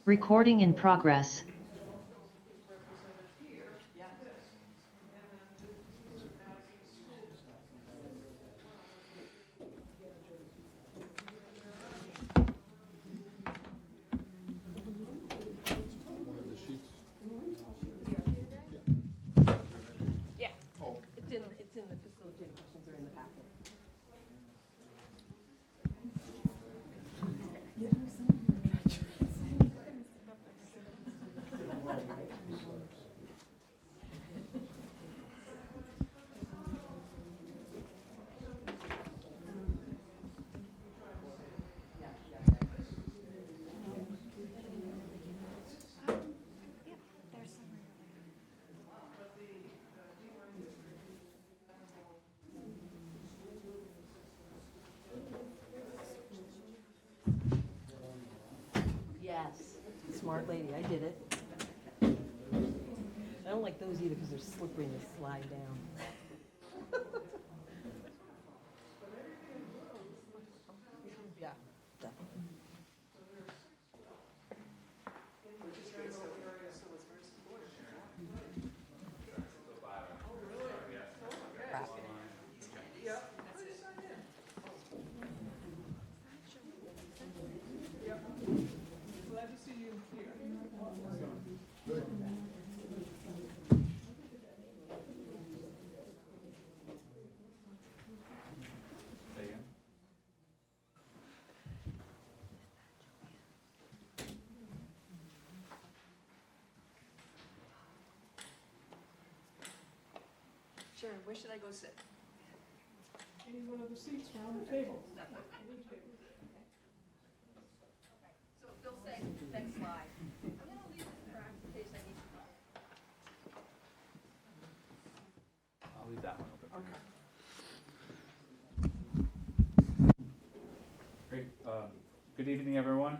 Recording in progress. Yeah, it's in the facilitated questions are in the packet. Yes, smart lady, I did it. I don't like those either because they're slippery and they slide down. Yeah, definitely. Crap. Glad to see you here. Sure, where should I go sit? Any one of the seats around the table. So Phil say, next slide. I'm gonna leave this track in case I need to. I'll leave that one open. Okay. Great. Good evening, everyone.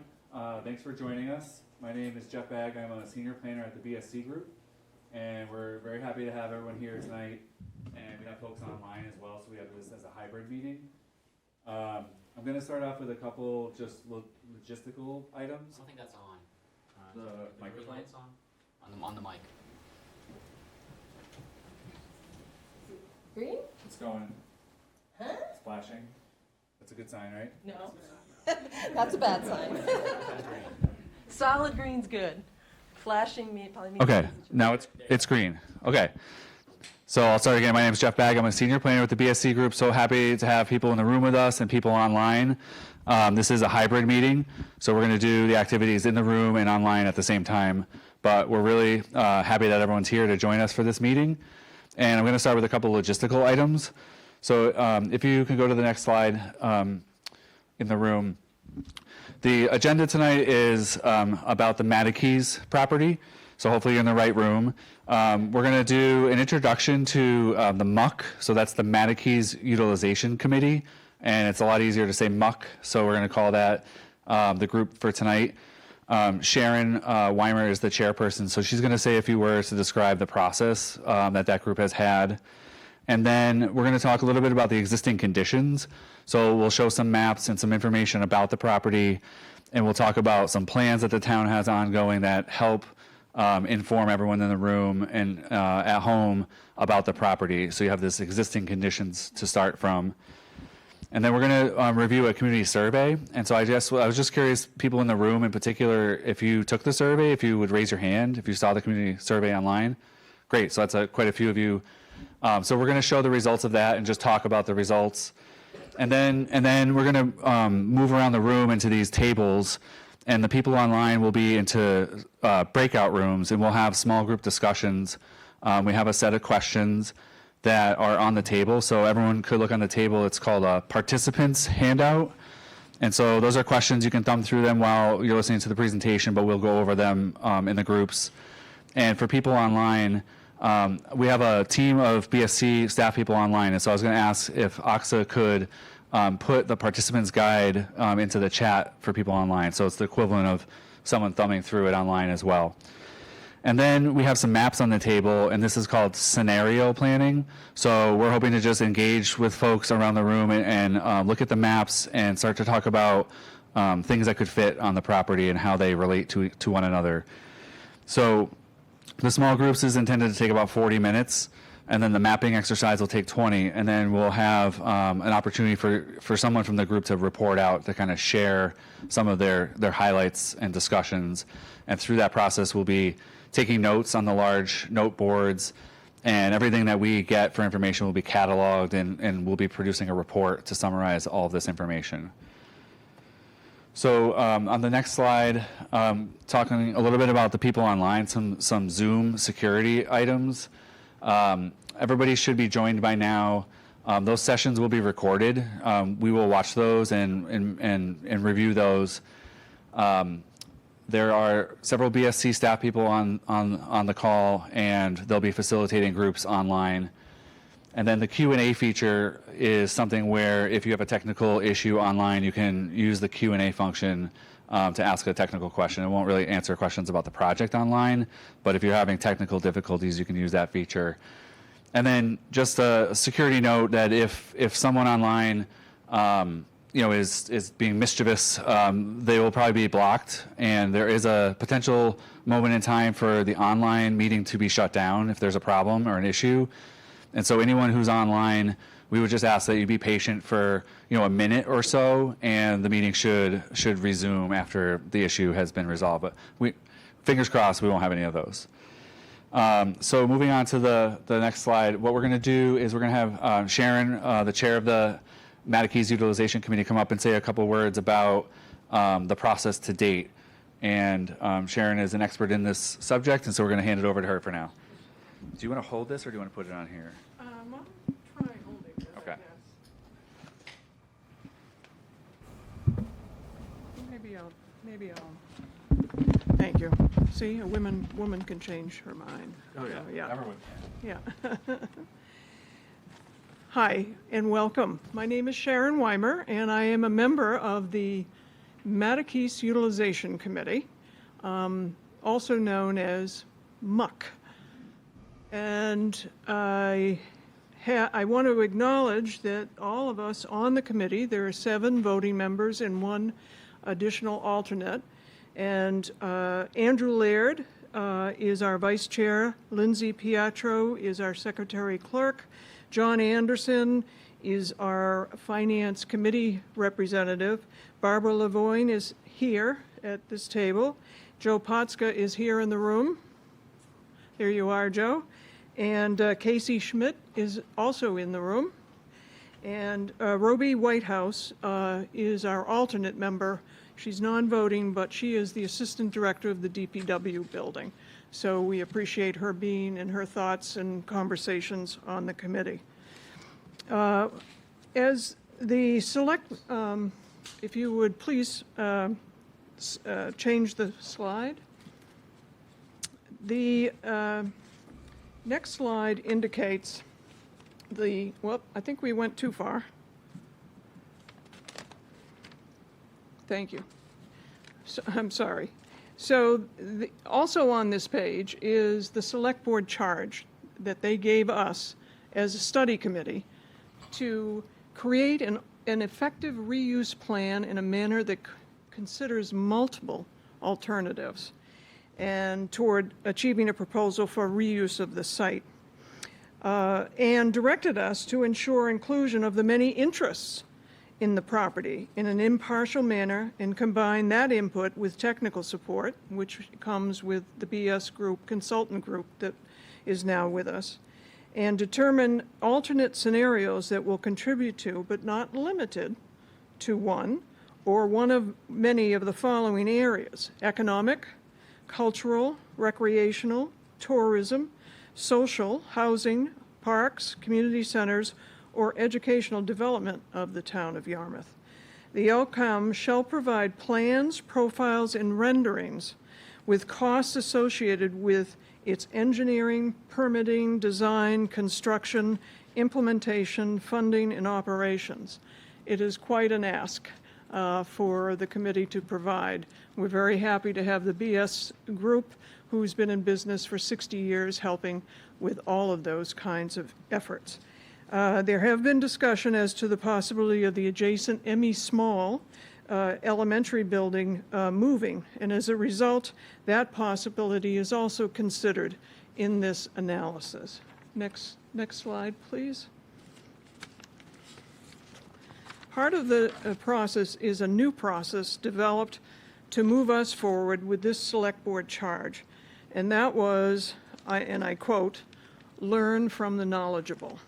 Thanks for joining us. My name is Jeff Bagg. I'm a senior planner at the BSC Group, and we're very happy to have everyone here tonight. And we have folks online as well, so we have this as a hybrid meeting. I'm going to start off with a couple just logistical items. I don't think that's on. The microphone? Light's on the mic. Green? It's going. Huh? It's flashing. That's a good sign, right? No. That's a bad sign. Solid green's good. Flashing me probably means. Okay, now it's green. Okay. So I'll start again. My name is Jeff Bagg. I'm a senior planner with the BSC Group. So happy to have people in the room with us and people online. This is a hybrid meeting, so we're going to do the activities in the room and online at the same time. But we're really happy that everyone's here to join us for this meeting. And I'm going to start with a couple logistical items. So if you can go to the next slide in the room. The agenda tonight is about the Mattacheese property. So hopefully you're in the right room. We're going to do an introduction to the MUC. So that's the Mattacheese Utilization Committee. And it's a lot easier to say MUC. So we're going to call that the group for tonight. Sharon Weimer is the chairperson. So she's going to say a few words to describe the process that group has had. And then we're going to talk a little bit about the existing conditions. So we'll show some maps and some information about the property. And we'll talk about some plans that the town has ongoing that help inform everyone in the room and at home about the property. So you have this existing conditions to start from. And then we're going to review a community survey. And so I was just curious, people in the room in particular, if you took the survey, if you would raise your hand, if you saw the community survey online. Great, so that's quite a few of you. So we're going to show the results of that and just talk about the results. And then we're going to move around the room into these tables. And the people online will be into breakout rooms, and we'll have small group discussions. We have a set of questions that are on the table, so everyone could look on the table. It's called a participants handout. And so those are questions. You can thumb through them while you're listening to the presentation, but we'll go over them in the groups. And for people online, we have a team of BSC staff people online, and so I was going to ask if Aksa could put the participants guide into the chat for people online. So it's the equivalent of someone thumbing through it online as well. And then we have some maps on the table, and this is called scenario planning. So we're hoping to just engage with folks around the room and look at the maps and start to talk about things that could fit on the property and how they relate to one another. So the small groups is intended to take about 40 minutes, and then the mapping exercise will take 20, and then we'll have an opportunity for someone from the group to report out to kind of share some of their highlights and discussions. And through that process, we'll be taking notes on the large note boards, and everything that we get for information will be cataloged, and we'll be producing a report to summarize all of this information. So on the next slide, talking a little bit about the people online, some Zoom security items. Everybody should be joined by now. Those sessions will be recorded. We will watch those and review those. There are several BSC staff people on the call, and they'll be facilitating groups online. And then the Q&A feature is something where if you have a technical issue online, you can use the Q&A function to ask a technical question. It won't really answer questions about the project online, but if you're having technical difficulties, you can use that feature. And then just a security note that if someone online is being mischievous, they will probably be blocked, and there is a potential moment in time for the online meeting to be shut down if there's a problem or an issue. And so anyone who's online, we would just ask that you be patient for a minute or so, and the meeting should resume after the issue has been resolved. But fingers crossed, we won't have any of those. So moving on to the next slide, what we're going to do is we're going to have Sharon, the chair of the Mattacheese Utilization Committee, come up and say a couple words about the process to date. And Sharon is an expert in this subject, and so we're going to hand it over to her for now. Do you want to hold this, or do you want to put it on here? I'll try holding it, I Okay. guess. Maybe I'll, thank you. See, a woman can change her mind. Yeah. Everyone can. Yeah. Hi, and welcome. My name is Sharon Weimer, and I am a member of the Mattacheese Utilization Committee, also known as MUC. And I want to acknowledge that all of us on the committee, there are 7 voting members and 1 additional alternate. And Andrew Laird is our vice chair. Lindsay Pietro is our secretary clerk. John Anderson is our finance committee representative. Barbara Lavoine is here at this table. Joe Potska is here in the room. There you are, Joe. And Casey Schmidt is also in the room. And Roby Whitehouse is our alternate member. She's non-voting, but she is the assistant director of the DPW building. So we appreciate her being and her thoughts and conversations on the committee. As the select, if you would please change the slide. The next slide indicates I think we went too far. Thank you. So, I'm sorry. So also on this page is the select board charge that they gave us as a study committee to create an effective reuse plan in a manner that considers multiple alternatives and toward achieving a proposal for reuse of the site, and directed us to ensure inclusion of the many interests in the property in an impartial manner and combine that input with technical support, which comes with the BS group, consultant group that is now with us, and determine alternate scenarios that will contribute to, but not limited to, one of many of the following areas: economic, cultural, recreational, tourism, social, housing, parks, community centers, or educational development of the town of Yarmouth. The outcome shall provide plans, profiles, and renderings with costs associated with its engineering, permitting, design, construction, implementation, funding, and operations. It is quite an ask for the committee to provide. We're very happy to have the BS group, who's been in business for 60 years, helping with all of those kinds of efforts. There have been discussion as to the possibility of the adjacent ME Small elementary building moving. And as a result, that possibility is also considered in this analysis. Next slide, please. Part of the process is a new process developed to move us forward with this select board charge. And that was, and I quote, learn from the knowledgeable.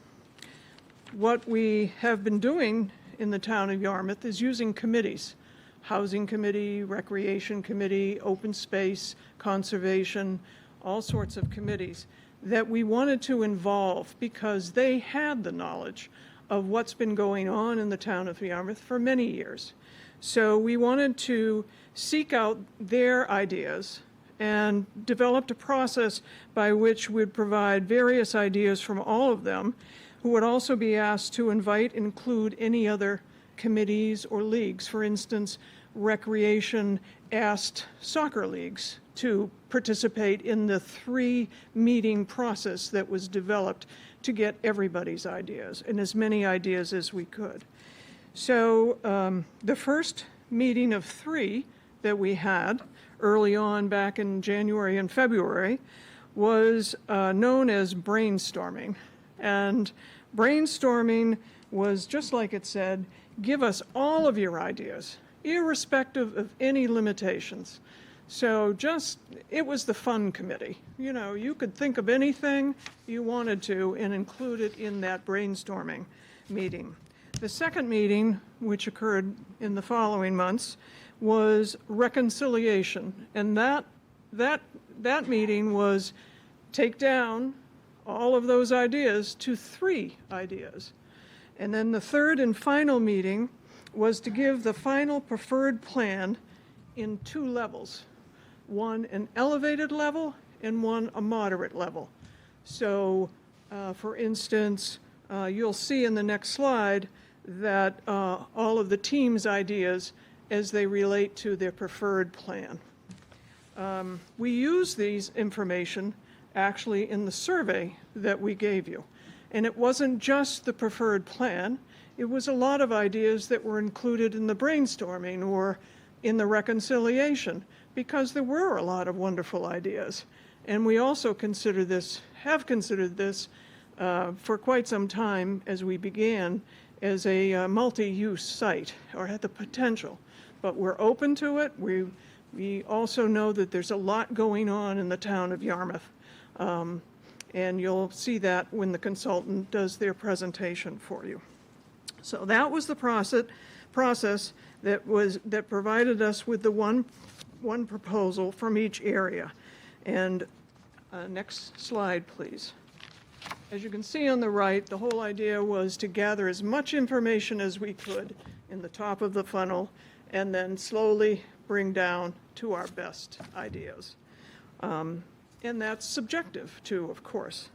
What we have been doing in the town of Yarmouth is using committees, housing committee, recreation committee, open space, conservation, all sorts of committees that we wanted to involve because they had the knowledge of what's been going on in the town of Yarmouth for many years. So we wanted to seek out their ideas and developed a process by which we'd provide various ideas from all of them, who would also be asked to invite and include any other committees or leagues. For instance, recreation asked soccer leagues to participate in the 3-meeting process that was developed to get everybody's ideas, and as many ideas as we could. So the first meeting of 3 that we had early on back in January and February was known as brainstorming. And brainstorming was, just like it said, give us all of your ideas, irrespective of any limitations. So it was the fun committee. You know, you could think of anything you wanted to and include it in that brainstorming meeting. The second meeting, which occurred in the following months, was reconciliation. And that meeting was take down all of those ideas to 3 ideas. And then the third and final meeting was to give the final preferred plan in 2 levels. One an elevated level and one a moderate level. So, for instance, you'll see in the next slide that all of the team's ideas as they relate to their preferred plan. We use these information actually in the survey that we gave you. And it wasn't just the preferred plan, it was a lot of ideas that were included in the brainstorming or in the reconciliation, because there were a lot of wonderful ideas. And we also have considered this for quite some time as we began as a multi-use site, or had the potential. But we're open to it. We also know that there's a lot going on in the town of Yarmouth. And you'll see that when the consultant does their presentation for you. So that was the process that provided us with the one proposal from each area. And next slide, please. As you can see on the right, the whole idea was to gather as much information as we could in the top of the funnel and then slowly bring down to our best ideas. And that's subjective too, of course.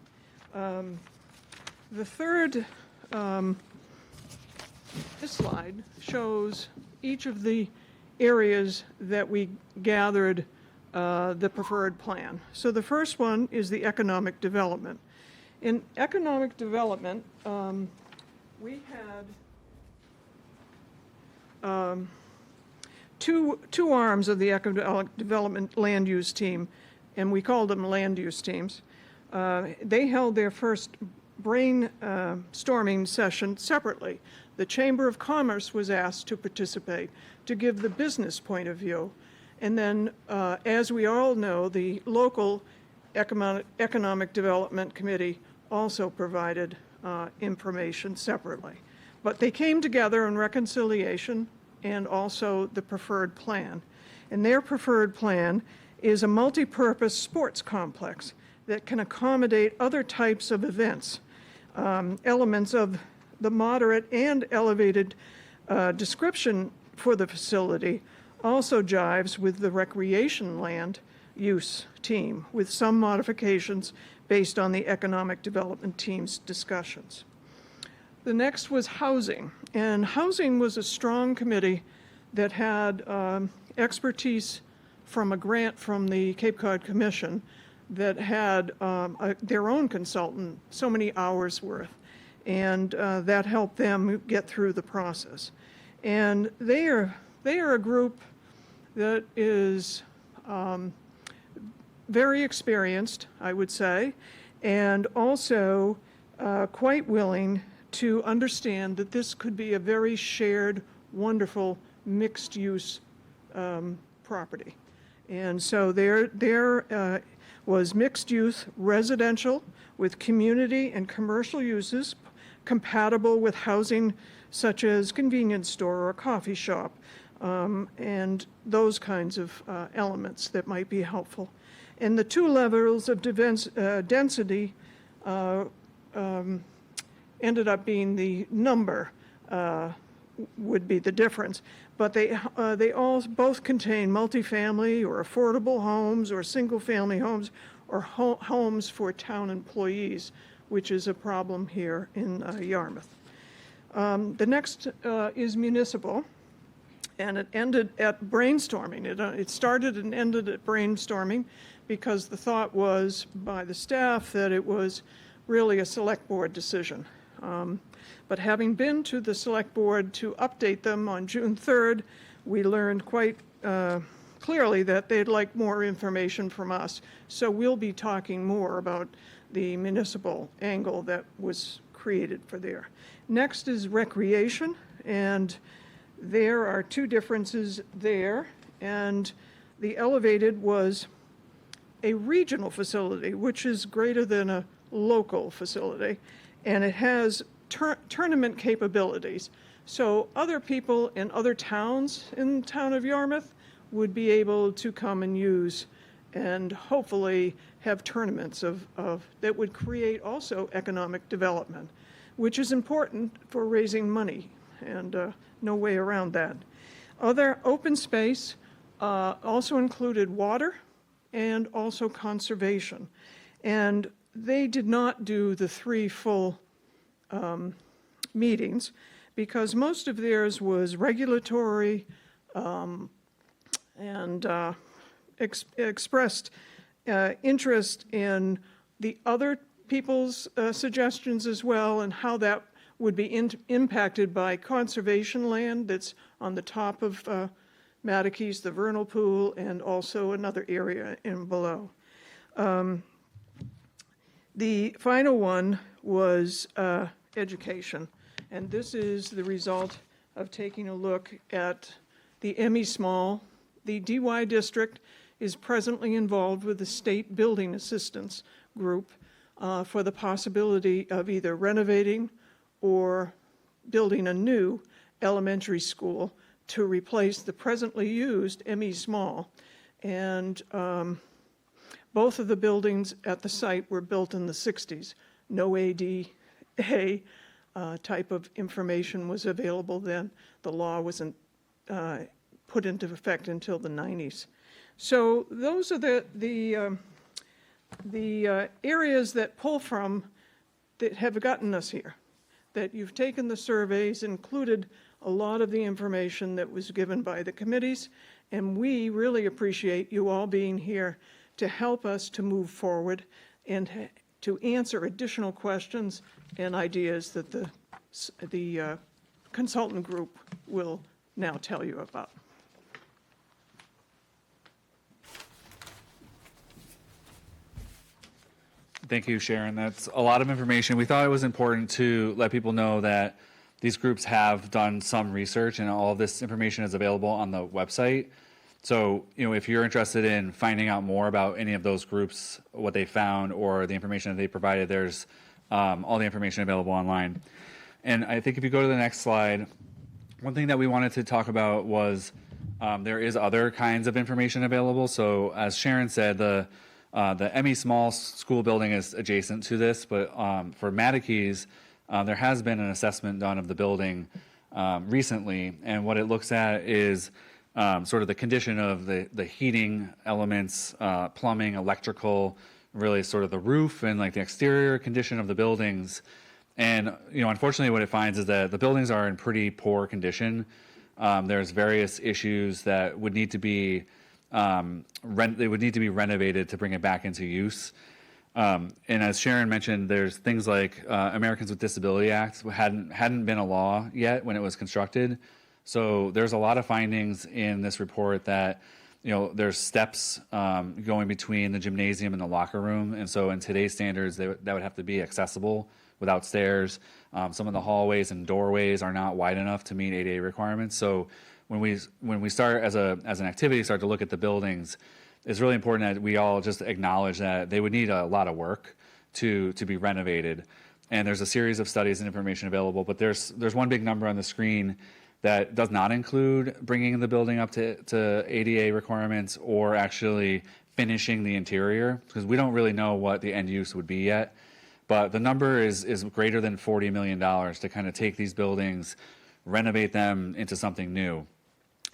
The third, this slide shows each of the areas that we gathered the preferred plan. So the first one is the economic development. In economic development, we had two arms of the economic development land use team, and we called them land use teams. They held their first brainstorming session separately. The Chamber of Commerce was asked to participate to give the business point of view. And then, as we all know, the local economic development committee also provided information separately. But they came together in reconciliation and also the preferred plan. And their preferred plan is a multi-purpose sports complex that can accommodate other types of events. Elements of the moderate and elevated description for the facility also jives with the recreation land use team, with some modifications based on the economic development team's discussions. The next was housing, and housing was a strong committee that had expertise from a grant from the Cape Cod Commission that had their own consultant, so many hours worth, and that helped them get through the process. And they are they are a group that is very experienced, I would say, and also quite willing to understand that this could be a very shared, wonderful, mixed-use property. And so there was mixed-use residential with community and commercial uses compatible with housing such as convenience store or a coffee shop, and those kinds of elements that might be helpful. And the two levels of density ended up being the number would be the difference. But they all both contain multifamily or affordable homes or single-family homes or homes for town employees, which is a problem here in Yarmouth. The next is municipal, and it ended at brainstorming. It started and ended at brainstorming because the thought was by the staff that it was really a select board decision. But having been to the select board to update them on June 3rd, we learned quite clearly that they'd like more information from us. So we'll be talking more about the municipal angle that was created for there. Next is recreation, and there are two differences there. And the elevated was a regional facility, which is greater than a local facility, and it has tournament capabilities. So other people in other towns in the town of Yarmouth would be able to come and use and hopefully have tournaments that would create also economic development, which is important for raising money, and no way around that. Other open space also included water and also conservation. And they did not do the 3 full meetings because most of theirs was regulatory and expressed interest in the other people's suggestions as well, and how that would be impacted by conservation land that's on the top of Mattacheese, the vernal pool, and also another area in below. The final one was education, and this is the result of taking a look at the ME Small. The DY district is presently involved with the State Building Assistance Group for the possibility of either renovating or building a new elementary school to replace the presently used ME Small. And both of the buildings at the site were built in the 60s. No ADA type of information was available then. The law wasn't put into effect until the 90s. So those are the areas that pull from that have gotten us here. That you've taken the surveys, included a lot of the information that was given by the committees, and we really appreciate you all being here to help us to move forward and to answer additional questions and ideas that the consultant group will now tell you about. Thank you, Sharon. That's a lot of information. We thought it was important to let people know that these groups have done some research, and all of this information is available on the website. So, if you're interested in finding out more about any of those groups, what they found, or the information that they provided, there's all the information available online. And I think if you go to the next slide, one thing that we wanted to talk about was there is other kinds of information available. So, as Sharon said, the ME Small school building is adjacent to this, but for Mattacheese, there has been an assessment done of the building recently, and what it looks at is sort of the condition of the heating elements, plumbing, electrical, really sort of the roof and like the exterior condition of the buildings. And unfortunately, what it finds is that the buildings are in pretty poor condition. There's various issues that would need to be they would need to be renovated to bring it back into use. And as Sharon mentioned, there's things like Americans with Disability Act hadn't been a law yet when it was constructed. So there's a lot of findings in this report that, there's steps going between the gymnasium and the locker room. And so in today's standards, that would have to be accessible without stairs. Some of the hallways and doorways are not wide enough to meet ADA requirements. So when we start as an activity, start to look at the buildings, it's really important that we all just acknowledge that they would need a lot of work to be renovated. And there's a series of studies and information available, but there's one big number on the screen that does not include bringing the building up to ADA requirements or actually finishing the interior, because we don't really know what the end use would be yet. But the number is greater than $40 million to kind of take these buildings, renovate them into something new.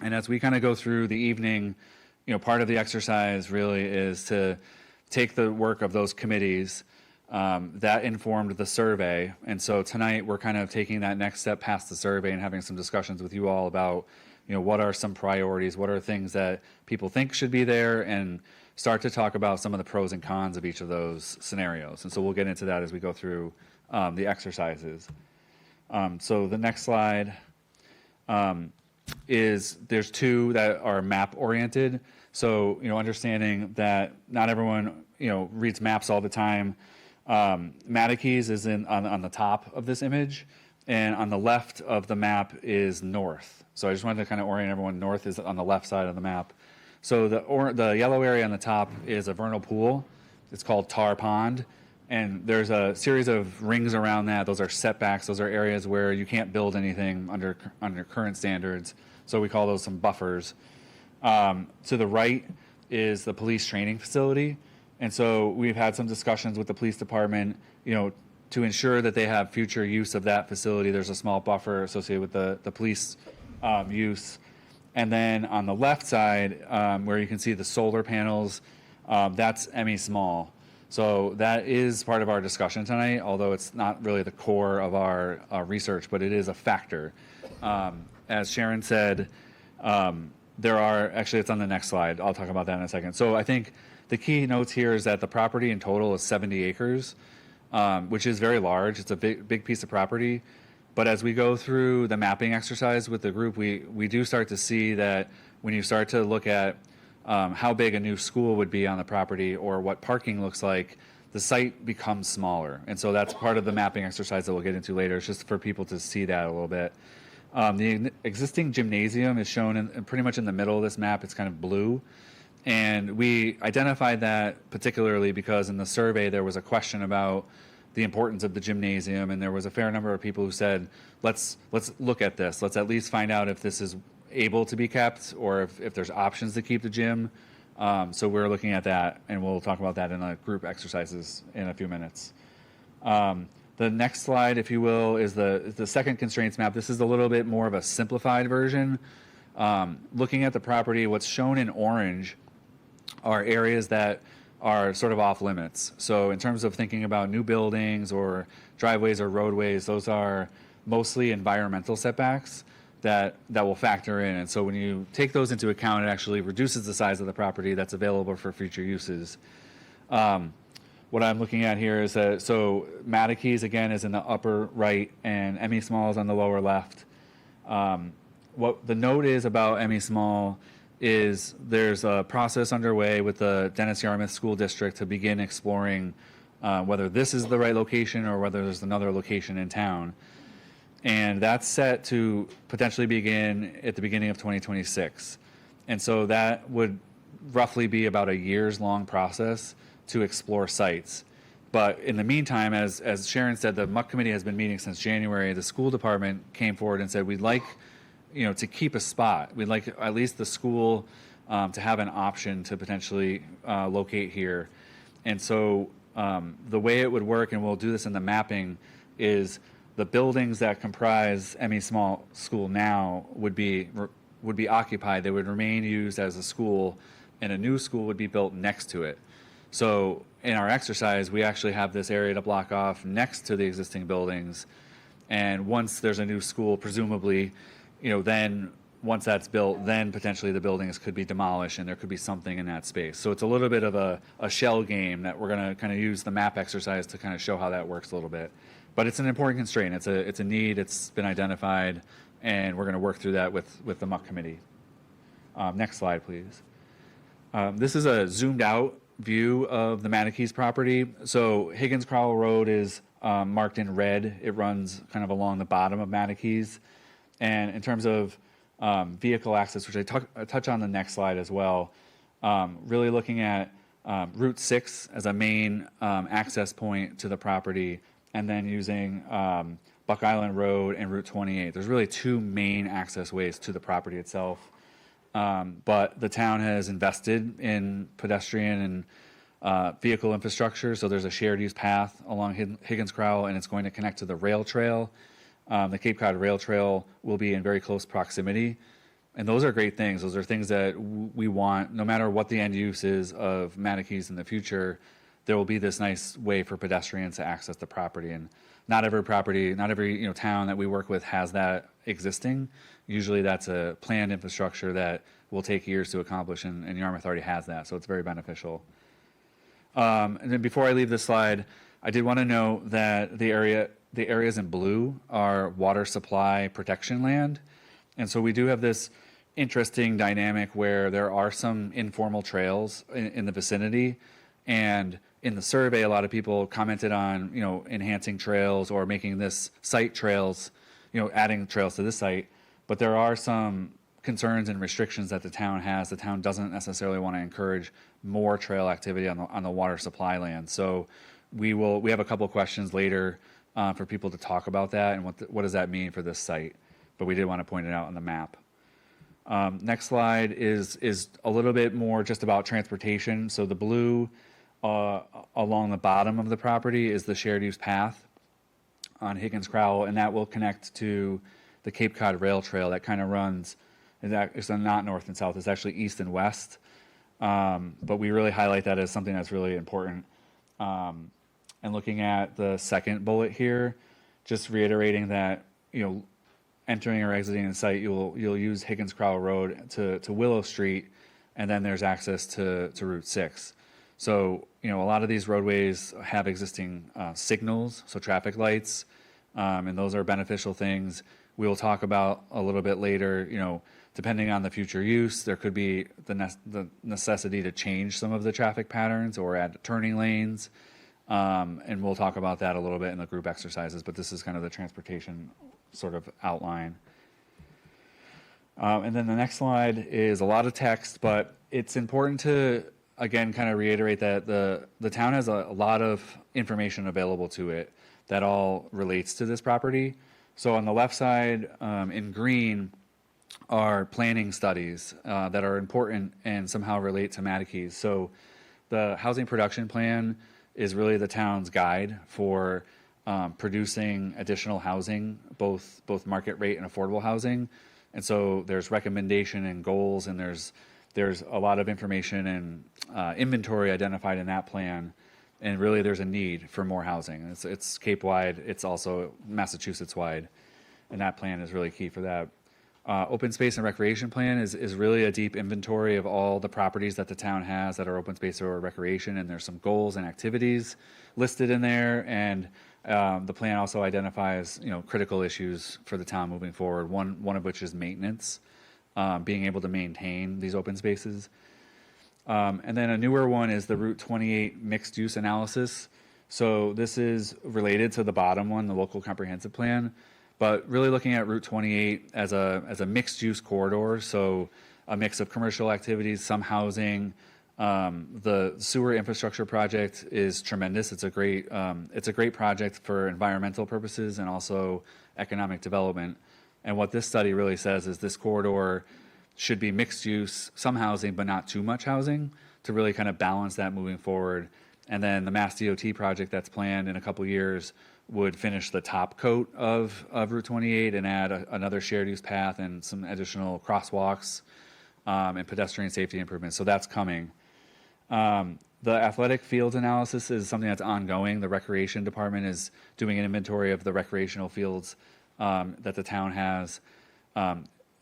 And as we kind of go through the evening, part of the exercise really is to take the work of those committees that informed the survey. And so tonight we're kind of taking that next step past the survey and having some discussions with you all about, what are some priorities, what are things that people think should be there, and start to talk about some of the pros and cons of each of those scenarios. And so we'll get into that as we go through the exercises. So the next slide is there's two that are map oriented. So, understanding that not everyone, reads maps all the time. Mattacheese is on the top of this image, and on the left of the map is north. So I just wanted to kind of orient everyone. North is on the left side of the map. So the yellow area on the top is a vernal pool. It's called Tar Pond, and there's a series of rings around that. Those are setbacks. Those are areas where you can't build anything under current standards. So we call those some buffers. To the right is the police training facility. And so we've had some discussions with the police department, to ensure that they have future use of that facility. There's a small buffer associated with the police use. And then on the left side, where you can see the solar panels, that's ME Small. So that is part of our discussion tonight, although it's not really the core of our research, but it is a factor. As Sharon said, actually it's on the next slide. I'll talk about that in a second. So I think the key notes here is that the property in total is 70 acres, which is very large. It's a big piece of property. But as we go through the mapping exercise with the group, we do start to see that when you start to look at how big a new school would be on the property or what parking looks like, the site becomes smaller. And so that's part of the mapping exercise that we'll get into later. It's just for people to see that a little bit. The existing gymnasium is shown pretty much in the middle of this map. It's kind of blue. And we identified that particularly because in the survey there was a question about the importance of the gymnasium, and there was a fair number of people who said, let's look at this. Let's at least find out if this is able to be kept or if there's options to keep the gym. So we're looking at that, and we'll talk about that in a group exercises in a few minutes. The next slide, if you will, is the second constraints map. This is a little bit more of a simplified version. Looking at the property, what's shown in orange are areas that are sort of off limits. So in terms of thinking about new buildings or driveways or roadways, those are mostly environmental setbacks that will factor in. And so when you take those into account, it actually reduces the size of the property that's available for future uses. What I'm looking at here is that, so Mattacheese again is in the upper right and ME Small is on the lower left. What the note is about ME Small is there's a process underway with the Dennis Yarmouth School District to begin exploring whether this is the right location or whether there's another location in town. And that's set to potentially begin at the beginning of 2026. And so that would roughly be about a years-long process to explore sites. But in the meantime, as Sharon said, the MUC committee has been meeting since January. The school department came forward and said, we'd like to keep a spot. We'd like at least the school to have an option to potentially locate here. And so the way it would work, and we'll do this in the mapping, is the buildings that comprise ME Small School now would be occupied. They would remain used as a school, and a new school would be built next to it. So in our exercise, we actually have this area to block off next to the existing buildings. And once there's a new school, presumably, then once that's built, then potentially the buildings could be demolished and there could be something in that space. So it's a little bit of a shell game that we're going to kind of use the map exercise to kind of show how that works a little bit. But it's an important constraint. It's a need. It's been identified, and we're going to work through that with the MUC committee. Next slide, please. This is a zoomed out view of the Mattacheese property. So Higgins Crowell Road is marked in red. It runs kind of along the bottom of Mattacheese. And in terms of vehicle access, which I touch on the next slide as well, really looking at Route 6 as a main access point to the property, and then using Buck Island Road and Route 28. There's really two main access ways to the property itself. But the town has invested in pedestrian and vehicle infrastructure, so there's a shared use path along Higgins Crowell, and it's going to connect to the rail trail. The Cape Cod Rail Trail will be in very close proximity, and those are great things. Those are things that we want, no matter what the end use is of Mattacheese in the future. There will be this nice way for pedestrians to access the property, and not every property, not every town that we work with has that existing. Usually that's a planned infrastructure that will take years to accomplish, and Yarmouth already has that, so it's very beneficial. And then before I leave this slide, I did want to note that the areas in blue are water supply protection land, and so we do have this interesting dynamic where there are some informal trails in the vicinity, and in the survey, a lot of people commented on enhancing trails or making this site trails, adding trails to this site. But there are some concerns and restrictions that the town has. The town doesn't necessarily want to encourage more trail activity on the water supply land. So we have a couple of questions later for people to talk about that and what does that mean for this site. But we did want to point it out on the map. Next slide is a little bit more just about transportation. So the blue along the bottom of the property is the shared use path on Higgins Crowell, and that will connect to the Cape Cod Rail Trail that kind of runs, it's not north and south, it's actually east and west. But we really highlight that as something that's really important. And looking at the second bullet here, just reiterating that, entering or exiting the site, you'll use Higgins Crowell Road to Willow Street, and then there's access to Route 6. So, a lot of these roadways have existing signals, so traffic lights, and those are beneficial things. We will talk about a little bit later, depending on the future use, there could be the necessity to change some of the traffic patterns or add turning lanes, and we'll talk about that a little bit in the group exercises, but this is kind of the transportation sort of outline. And then the next slide is a lot of text, but it's important to again, kind of reiterate that the town has a lot of information available to it that all relates to this property. So on the left side, in green, are planning studies that are important and somehow relate to Mattacheese. So the housing production plan is really the town's guide for producing additional housing, both market rate and affordable housing. And so there's recommendation and goals, and there's a lot of information and inventory identified in that plan, and really there's a need for more housing. It's Cape-wide, it's also Massachusetts-wide, and that plan is really key for that. Open space and recreation plan is really a deep inventory of all the properties that the town has that are open space or recreation, and there's some goals and activities listed in there, and the plan also identifies critical issues for the town moving forward, one of which is maintenance. Being able to maintain these open spaces. And then a newer one is the Route 28 mixed use analysis. So this is related to the bottom one, the local comprehensive plan, but really looking at Route 28 as a mixed use corridor. So a mix of commercial activities, some housing. The sewer infrastructure project is tremendous. It's a great project for environmental purposes and also economic development. And what this study really says is this corridor should be mixed use, some housing, but not too much housing, to really kind of balance that moving forward. And then the Mass DOT project that's planned in a couple years would finish the top coat of Route 28 and add another shared use path and some additional crosswalks and pedestrian safety improvements. So that's coming. The athletic fields analysis is something that's ongoing. The recreation department is doing an inventory of the recreational fields that the town has.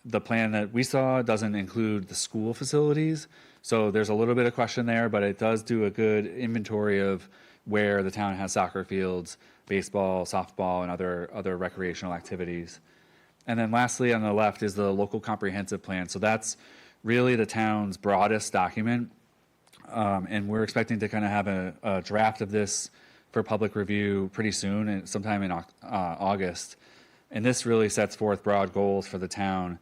The plan that we saw doesn't include the school facilities, so there's a little bit of question there, but it does do a good inventory of where the town has soccer fields, baseball, softball, and other recreational activities. And then lastly, on the left is the local comprehensive plan. So that's really the town's broadest document. And we're expecting to kind of have a draft of this for public review pretty soon, and sometime in August. And this really sets forth broad goals for the town.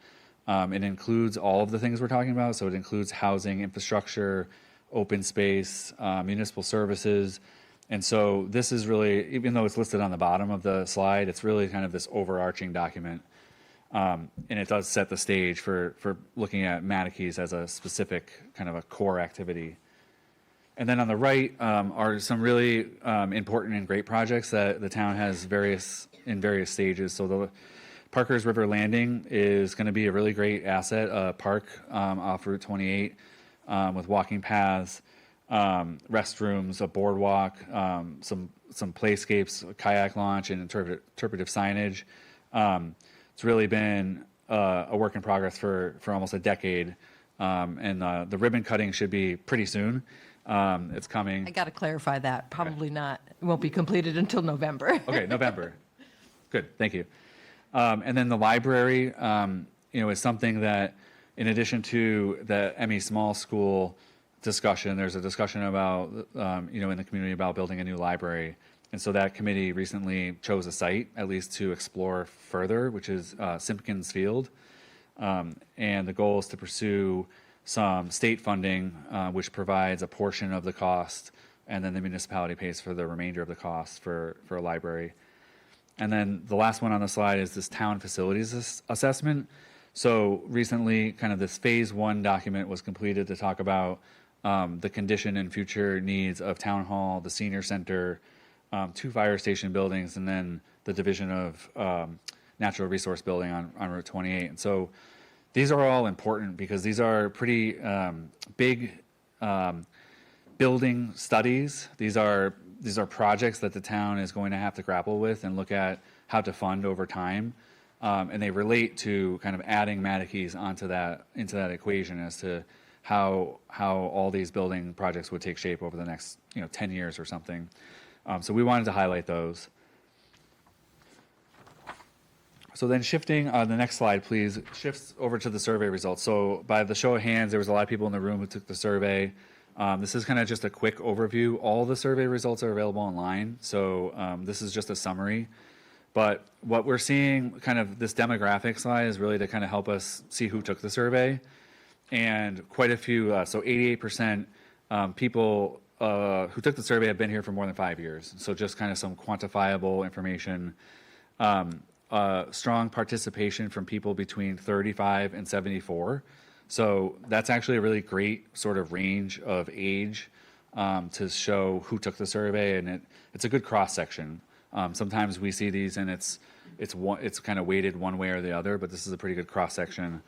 It includes all of the things we're talking about. So it includes housing, infrastructure, open space, municipal services. And so this is really, even though it's listed on the bottom of the slide, it's really kind of this overarching document. And it does set the stage for looking at Mattacheese as a specific kind of a core activity. And then on the right are some really important and great projects that the town has in various stages. So the Parker's River Landing is going to be a really great asset, a park off Route 28 with walking paths, restrooms, a boardwalk, some playscapes, a kayak launch, and interpretive signage. It's really been a work in progress for almost a decade, and the ribbon cutting should be pretty soon. It's coming. I got to clarify that. Probably not. It won't be completed until November. Okay, November. Good, thank you. And then the library, is something that, in addition to the Emmy Small School discussion, there's a discussion about, in the community about building a new library. And so that committee recently chose a site, at least to explore further, which is Simpkins Field. And the goal is to pursue some state funding, which provides a portion of the cost, and then the municipality pays for the remainder of the cost for a library. And then the last one on the slide is this town facilities assessment. So recently, kind of this phase 1 document was completed to talk about the condition and future needs of town hall, the senior center, 2 fire station buildings, and then the division of natural resource building on Route 28. And so these are all important because these are pretty big building studies. These are projects that the town is going to have to grapple with and look at how to fund over time. And they relate to kind of adding Mattacheese into that equation as to how all these building projects would take shape over the next 10 years or something. So we wanted to highlight those. So then shifting, the next slide, please, shifts over to the survey results. So by the show of hands, there was a lot of people in the room who took the survey. This is kind of just a quick overview. All the survey results are available online. So this is just a summary. But what we're seeing, kind of this demographic slide, is really to kind of help us see who took the survey. And quite a few, so 88% people who took the survey have been here for more than 5 years. So just kind of some quantifiable information. Strong participation from people between 35 and 74. So that's actually a really great sort of range of age to show who took the survey, and it's a good cross section. Sometimes we see these and it's kind of weighted one way or the other, but this is a pretty good cross section.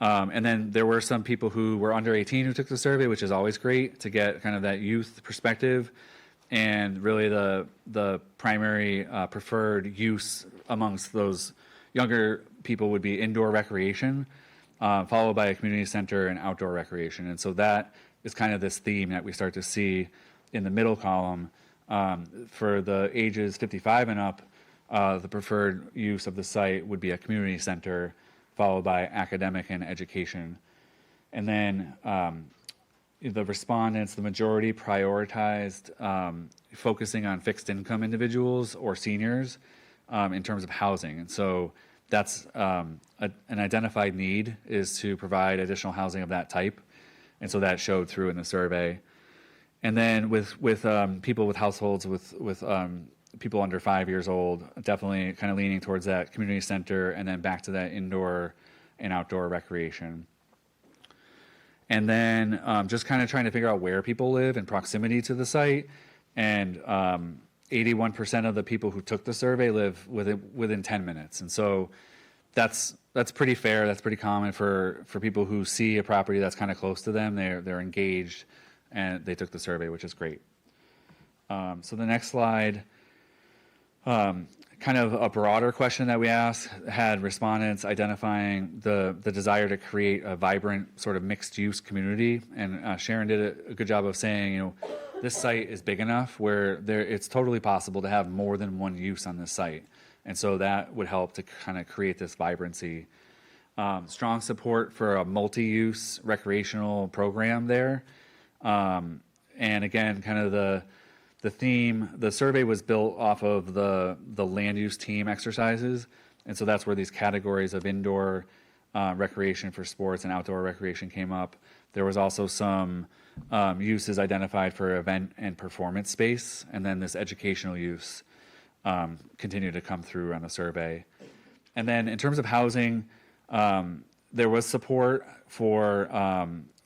And then there were some people who were under 18 who took the survey, which is always great to get kind of that youth perspective. And really the primary preferred use amongst those younger people would be indoor recreation, followed by a community center and outdoor recreation. And so that is kind of this theme that we start to see in the middle column. For the ages 55 and up, the preferred use of the site would be a community center, followed by academic and education. And then the respondents, the majority prioritized focusing on fixed income individuals or seniors in terms of housing. And so that's an identified need, is to provide additional housing of that type. And so that showed through in the survey. And then with people with households with people under 5 years old, definitely kind of leaning towards that community center and then back to that indoor and outdoor recreation. And then just kind of trying to figure out where people live in proximity to the site. And 81% of the people who took the survey live within 10 minutes. And so that's pretty fair. That's pretty common for people who see a property that's kind of close to them. They're engaged and they took the survey, which is great. So the next slide, kind of a broader question that we asked, had respondents identifying the desire to create a vibrant sort of mixed use community. And Sharon did a good job of saying, this site is big enough where it's totally possible to have more than one use on this site. And so that would help to kind of create this vibrancy. Strong support for a multi-use recreational program there. And again, kind of the theme, the survey was built off of the land use team exercises. And so that's where these categories of indoor recreation for sports and outdoor recreation came up. There was also some uses identified for event and performance space, and then this educational use continued to come through on the survey. And then in terms of housing, there was support for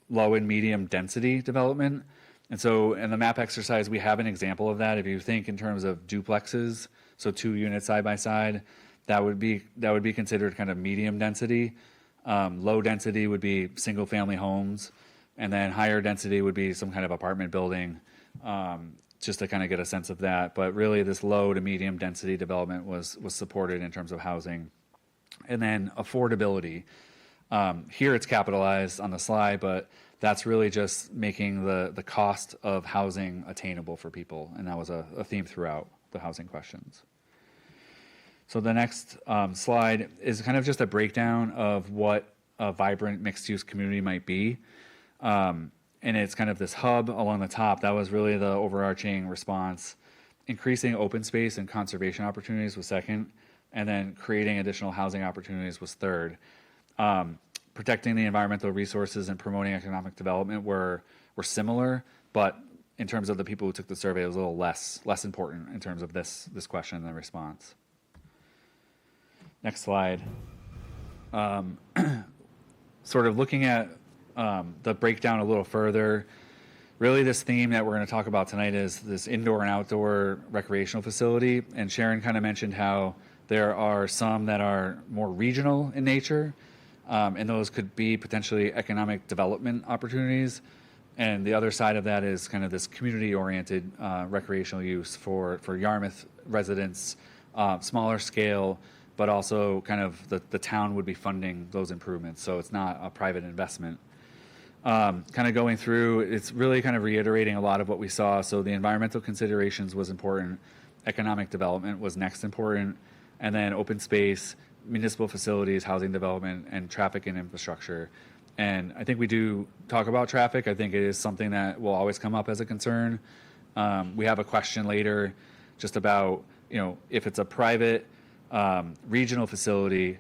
low and medium density development. And so in the map exercise, we have an example of that. If you think in terms of duplexes, so 2 units side by side, that would be considered kind of medium density. Low density would be single family homes, and then higher density would be some kind of apartment building, just to kind of get a sense of that. But really this low to medium density development was supported in terms of housing. And then affordability. Here it's capitalized on the slide, but that's really just making the cost of housing attainable for people. And that was a theme throughout the housing questions. So the next slide is kind of just a breakdown of what a vibrant mixed-use community might be. And it's kind of this hub along the top. That was really the overarching response. Increasing open space and conservation opportunities was second. And then creating additional housing opportunities was third. Protecting the environmental resources and promoting economic development were similar, but in terms of the people who took the survey, it was a little less important in terms of this question and the response. Next slide. Sort of looking at the breakdown a little further, really this theme that we're going to talk about tonight is this indoor and outdoor recreational facility. And Sharon kind of mentioned how there are some that are more regional in nature, and those could be potentially economic development opportunities. And the other side of that is kind of this community-oriented recreational use for Yarmouth residents, smaller scale, but also kind of the town would be funding those improvements. So it's not a private investment. Kind of going through, it's really kind of reiterating a lot of what we saw. So the environmental considerations was important. Economic development was next important. And then open space, municipal facilities, housing development, and traffic and infrastructure. And I think we do talk about traffic. I think it is something that will always come up as a concern. We have a question later just about, if it's a private regional facility,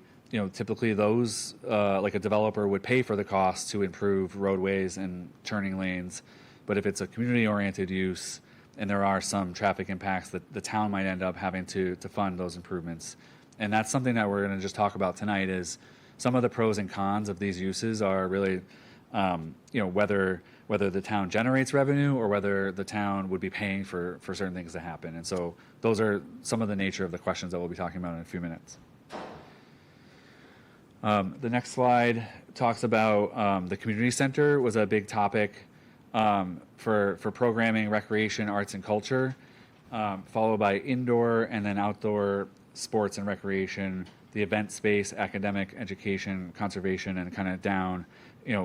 typically those, like a developer would pay for the cost to improve roadways and turning lanes. But if it's a community-oriented use, and there are some traffic impacts that the town might end up having to fund those improvements. And that's something that we're going to just talk about tonight is some of the pros and cons of these uses are really, whether the town generates revenue or whether the town would be paying for certain things to happen. And so those are some of the nature of the questions that we'll be talking about in a few minutes. The next slide talks about the community center was a big topic for programming, recreation, arts, and culture, followed by indoor and then outdoor sports and recreation, the event space, academic, education, conservation, and kind of down,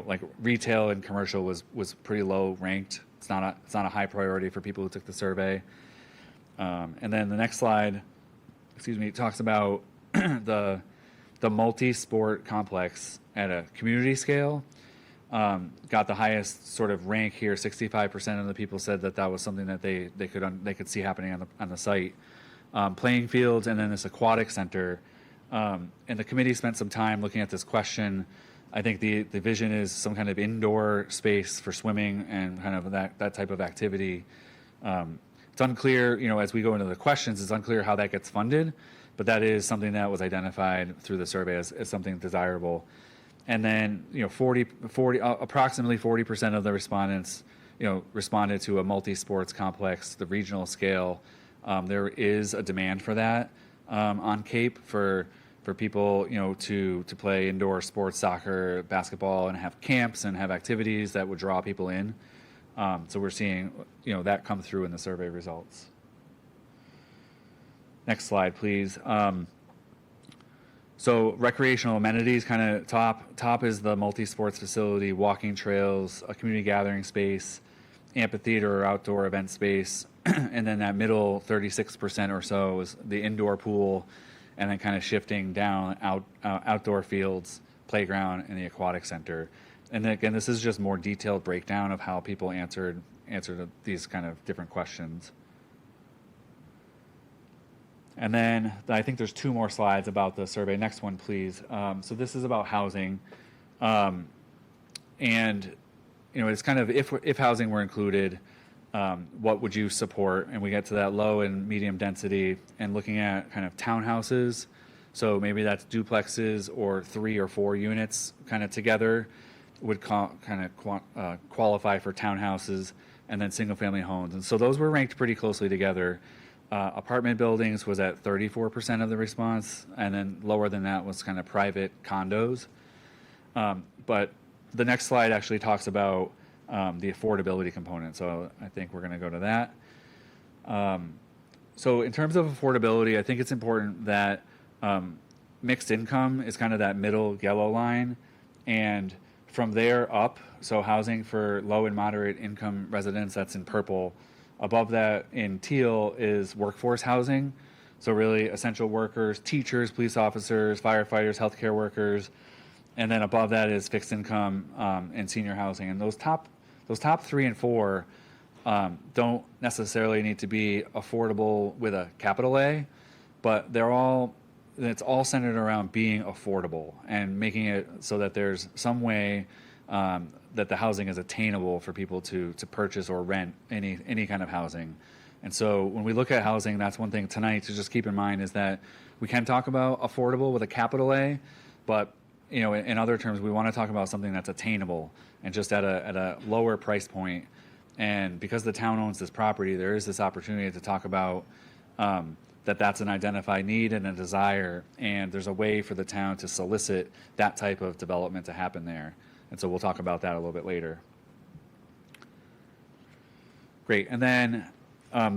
like retail and commercial was pretty low ranked. It's not a high priority for people who took the survey. And then the next slide, talks about the multi-sport complex at a community scale. Got the highest sort of rank here. 65% of the people said that was something that they could see happening on the site. Playing fields and then this aquatic center. And the committee spent some time looking at this question. I think the vision is some kind of indoor space for swimming and kind of that type of activity. It's unclear, as we go into the questions, it's unclear how that gets funded, but that is something that was identified through the survey as something desirable. And then, approximately 40% of the respondents, responded to a multi-sports complex, the regional scale. There is a demand for that on Cape for people, to play indoor sports, soccer, basketball, and have camps and have activities that would draw people in. So we're seeing, that come through in the survey results. Next slide, please. So recreational amenities, kind of top is the multi-sports facility, walking trails, a community gathering space, amphitheater or outdoor event space, and then that middle 36% or so is the indoor pool, and then kind of shifting down outdoor fields, playground, and the aquatic center. And then again, this is just more detailed breakdown of how people answered these kind of different questions. And then I think there's 2 more slides about the survey. Next one, please. So this is about housing. And, it's kind of if housing were included, what would you support? And we get to that low and medium density and looking at kind of townhouses. So maybe that's duplexes or 3 or 4 units kind of together would qualify for townhouses, and then single family homes. And so those were ranked pretty closely together. Apartment buildings was at 34% of the response, and then lower than that was kind of private condos. But the next slide actually talks about the affordability component, so I think we're going to go to that. So in terms of affordability, I think it's important that mixed income is kind of that middle yellow line, and from there up, so housing for low and moderate income residents, that's in purple. Above that in teal is workforce housing, so really essential workers, teachers, police officers, firefighters, healthcare workers, and then above that is fixed income and senior housing. And those top 3 and 4 don't necessarily need to be affordable with a capital A, but it's all centered around being affordable and making it so that there's some way that the housing is attainable for people to purchase or rent any kind of housing. And so when we look at housing, that's one thing tonight to just keep in mind is that we can talk about affordable with a capital A, but in other terms, we want to talk about something that's attainable and just at a lower price point. And because the town owns this property, there is this opportunity to talk about that's an identified need and a desire, and there's a way for the town to solicit that type of development to happen there. And so we'll talk about that a little bit later. Great. And then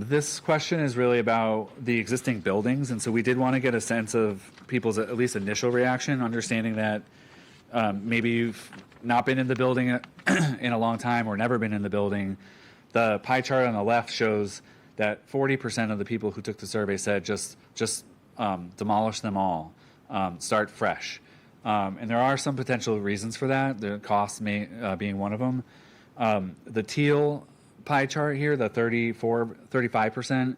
this question is really about the existing buildings. And so we did want to get a sense of people's at least initial reaction, understanding that maybe you've not been in the building in a long time or never been in the building. The pie chart on the left shows that 40% of the people who took the survey said just demolish them all, start fresh. And there are some potential reasons for that, the cost being one of them. The teal pie chart here, the 35%,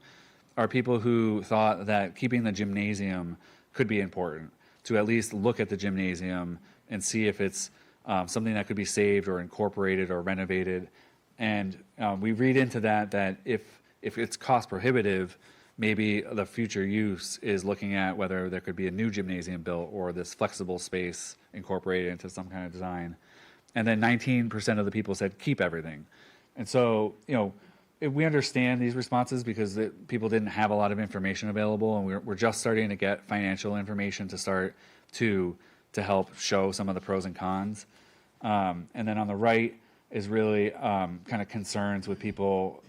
are people who thought that keeping the gymnasium could be important, to at least look at the gymnasium and see if it's something that could be saved or incorporated or renovated. And we read into that if it's cost prohibitive, maybe the future use is looking at whether there could be a new gymnasium built or this flexible space incorporated into some kind of design. And then 19% of the people said keep everything. And so, we understand these responses because people didn't have a lot of information available, and we're just starting to get financial information to start to help show some of the pros and cons. And then on the right is really kind of concerns with people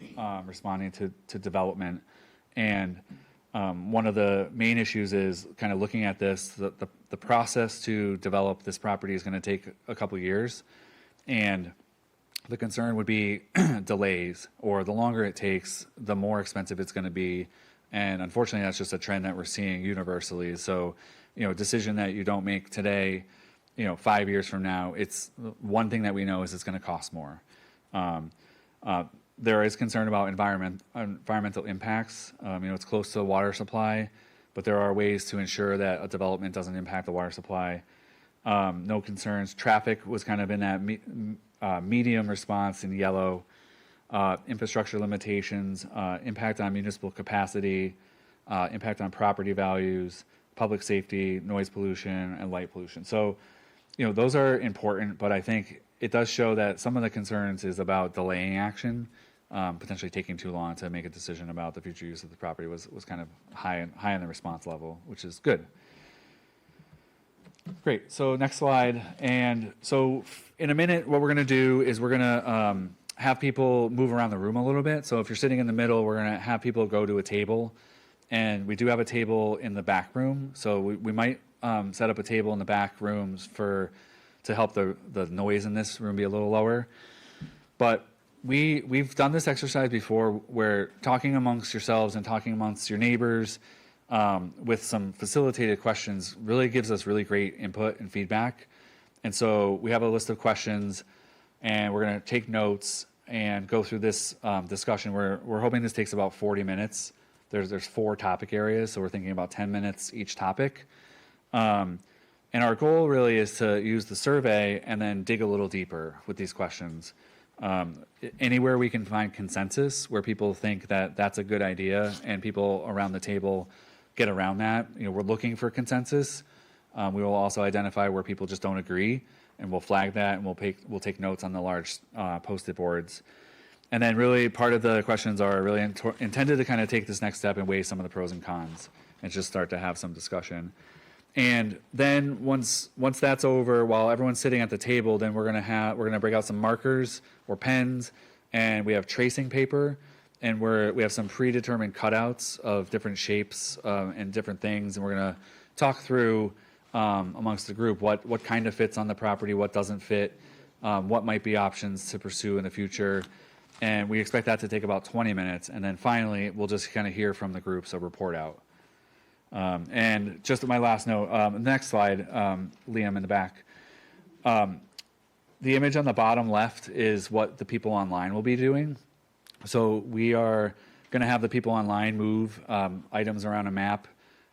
responding to development. And one of the main issues is kind of looking at this, the process to develop this property is going to take a couple years. And the concern would be delays, or the longer it takes, the more expensive it's going to be. And unfortunately, that's just a trend that we're seeing universally. So, a decision that you don't make today, 5 years from now, it's one thing that we know is it's going to cost more. There is concern about environmental impacts. It's close to the water supply, but there are ways to ensure that a development doesn't impact the water supply. No concerns. Traffic was kind of in that medium response in yellow. Infrastructure limitations, impact on municipal capacity, impact on property values, public safety, noise pollution, and light pollution. So, those are important, but I think it does show that some of the concerns is about delaying action, potentially taking too long to make a decision about the future use of the property was kind of high in the response level, which is good. Great. So next slide. And so in a minute, what we're going to do is we're going to have people move around the room a little bit. So if you're sitting in the middle, we're going to have people go to a table. And we do have a table in the back room. So we might set up a table in the back rooms to help the noise in this room be a little lower. But we've done this exercise before where talking amongst yourselves and talking amongst your neighbors with some facilitated questions really gives us really great input and feedback. And so we have a list of questions, and we're going to take notes and go through this discussion. We're hoping this takes about 40 minutes. There's 4 topic areas, so we're thinking about 10 minutes each topic. And our goal really is to use the survey and then dig a little deeper with these questions. Anywhere we can find consensus where people think that that's a good idea and people around the table get around that, we're looking for consensus. We will also identify where people just don't agree, and we'll flag that, and we'll take notes on the large post-it boards. And then really part of the questions are really intended to kind of take this next step and weigh some of the pros and cons and just start to have some discussion. And then once that's over, while everyone's sitting at the table, then we're gonna break out some markers or pens, and we have tracing paper, and we have some predetermined cutouts of different shapes and different things, and we're gonna talk through amongst the group what kind of fits on the property, what doesn't fit, what might be options to pursue in the future. And we expect that to take about 20 minutes, and then finally we'll just kind of hear from the group, so report out. And just my last note, next slide, Liam in the back. The image on the bottom left is what the people online will be doing. So we are going to have the people online move items around a map,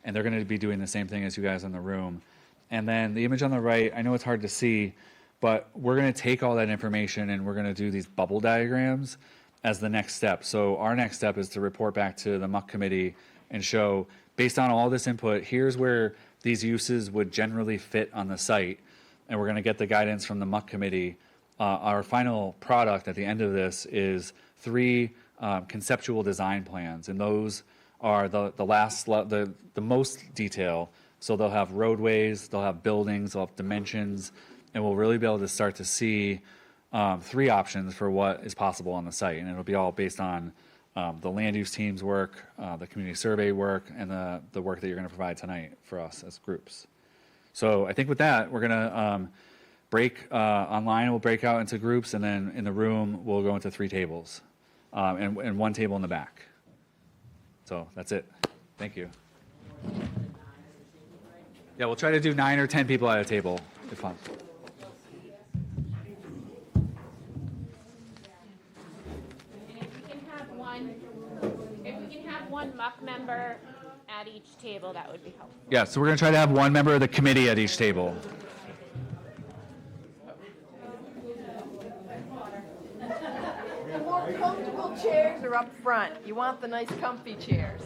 and they're going to be doing the same thing as you guys in the room. And then the image on the right, I know it's hard to see, but we're going to take all that information and we're going to do these bubble diagrams as the next step. So our next step is to report back to the MUC committee and show, based on all this input, here's where these uses would generally fit on the site. And we're going to get the guidance from the MUC committee. Our final product at the end of this is 3 conceptual design plans, and those are the most detail. So they'll have roadways, they'll have buildings, they'll have dimensions, and we'll really be able to start to see 3 options for what is possible on the site. And it'll be all based on the land use team's work, the community survey work, and the work that you're going to provide tonight for us as groups. So I think with that, we're going to break online. We'll break out into groups, and then in the room, we'll go into 3 tables and 1 table in the back. So that's it. Thank you. Yeah, we'll try to do 9 or 10 people at a table, if possible. If we can have one MUC member at each table, that would be helpful. Yeah, so we're going to try to have 1 member of the committee at each table. The more comfortable chairs are up front. You want the nice comfy chairs.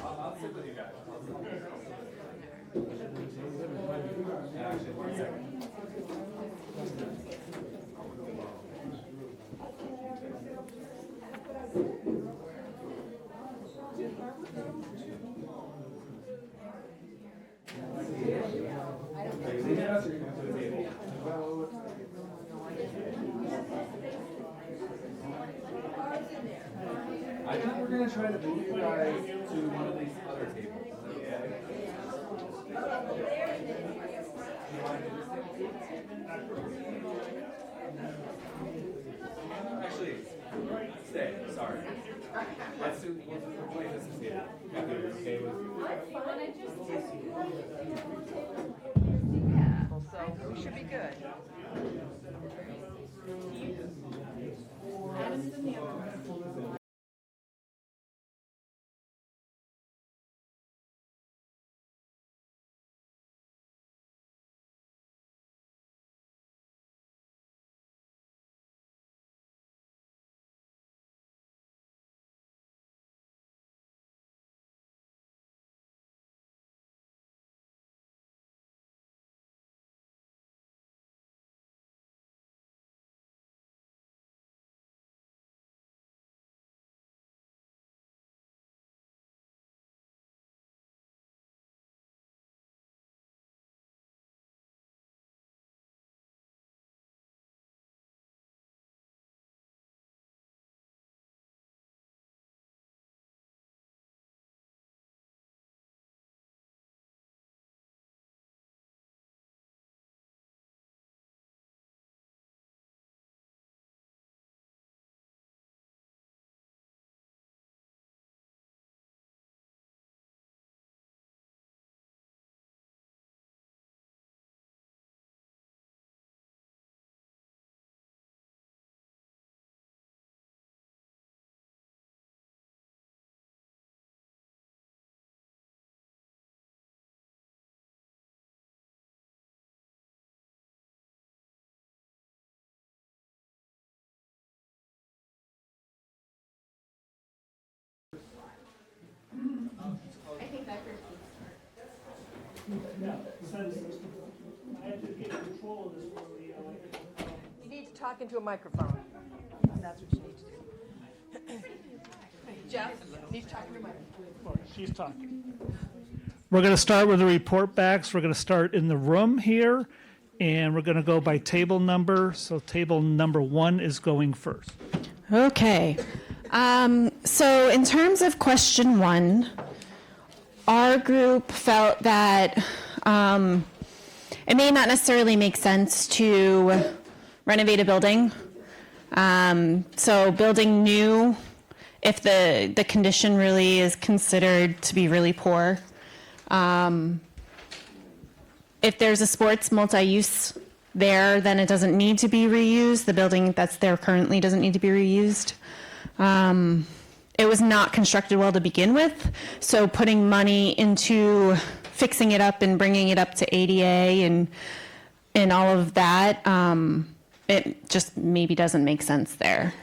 I'll sit with you guys. I think we're going to try to move you guys to one of these other tables. Actually, stay. Sorry. Let's do play this table. Okay with So we should be good. Yeah, since I had to get control of this one, You need to talk into a microphone. That's what you need to do. Jeff, you need to talk into a microphone. she's talking. We're going to start with the report backs. We're going to start in the room here, and we're going to go by table number. So table number 1 is going first. Okay. So in terms of question 1, our group felt that it may not necessarily make sense to renovate a building. So building new, if the condition really is considered to be really poor. If there's a sports multi-use there, then it doesn't need to be reused. The building that's there currently doesn't need to be reused. It was not constructed well to begin with, so putting money into fixing it up and bringing it up to ADA and all of that, it just maybe doesn't make sense there.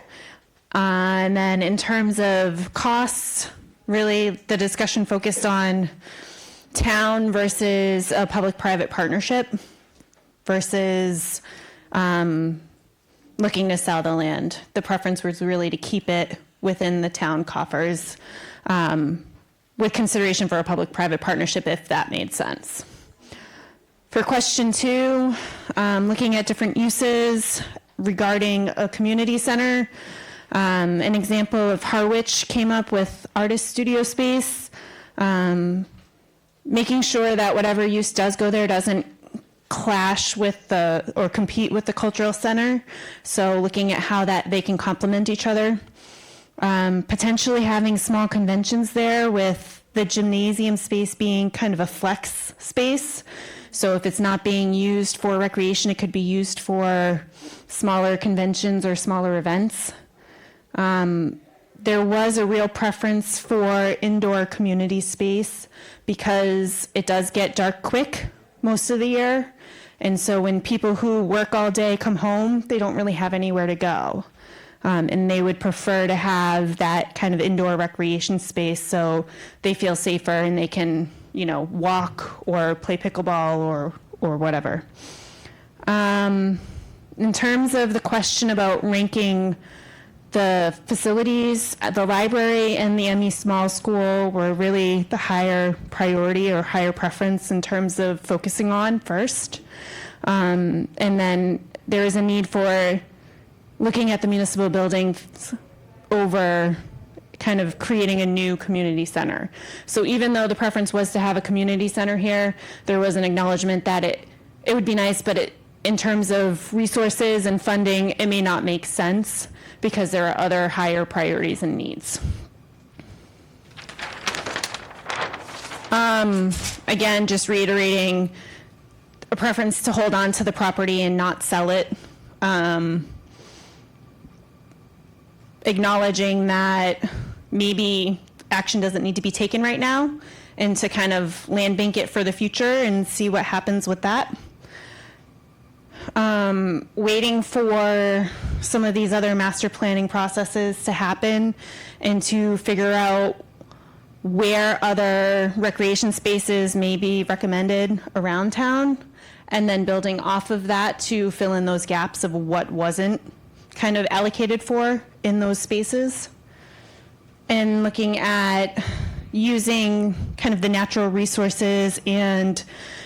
And then in terms of costs, really the discussion focused on town versus a public-private partnership versus looking to sell the land. The preference was really to keep it within the town coffers with consideration for a public-private partnership if that made sense. For question 2, looking at different uses regarding a community center, an example of Harwich came up with artist studio space, making sure that whatever use does go there doesn't clash with or compete with the cultural center. So looking at how that they can complement each other. Potentially having small conventions there with the gymnasium space being kind of a flex space. So if it's not being used for recreation, it could be used for smaller conventions or smaller events. There was a real preference for indoor community space because it does get dark quick most of the year. And so when people who work all day come home, they don't really have anywhere to go. And they would prefer to have that kind of indoor recreation space so they feel safer and they can, walk or play pickleball or whatever. In terms of the question about ranking the facilities, the library and the ME Small School were really the higher priority or higher preference in terms of focusing on first. And then there is a need for looking at the municipal buildings over kind of creating a new community center. So even though the preference was to have a community center here, there was an acknowledgement that it would be nice, but in terms of resources and funding, it may not make sense because there are other higher priorities and needs. Again, just reiterating a preference to hold on to the property and not sell it. Acknowledging that maybe action doesn't need to be taken right now and to kind of land bank it for the future and see what happens with that. Waiting for some of these other master planning processes to happen and to figure out where other recreation spaces may be recommended around town, and then building off of that to fill in those gaps of what wasn't kind of allocated for in those spaces. And looking at using kind of the natural resources and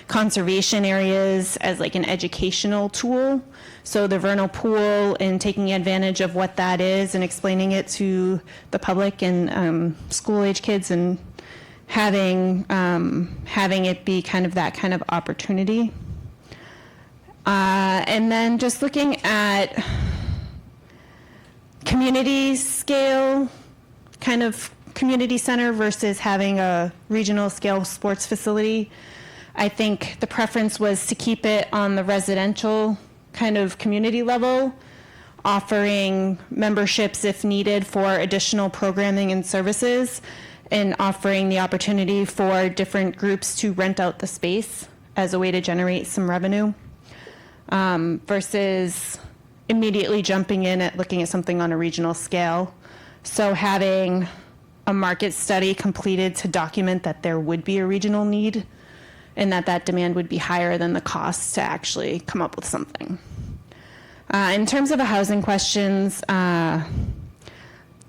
conservation areas as like an educational tool. So the vernal pool and taking advantage of what that is and explaining it to the public and school-age kids and having it be kind of that kind of opportunity. And then just looking at community scale, kind of community center versus having a regional scale sports facility. I think the preference was to keep it on the residential kind of community level, offering memberships if needed for additional programming and services, and offering the opportunity for different groups to rent out the space as a way to generate some revenue, versus immediately jumping in at looking at something on a regional scale. So having a market study completed to document that there would be a regional need and that demand would be higher than the cost to actually come up with something. In terms of the housing questions, the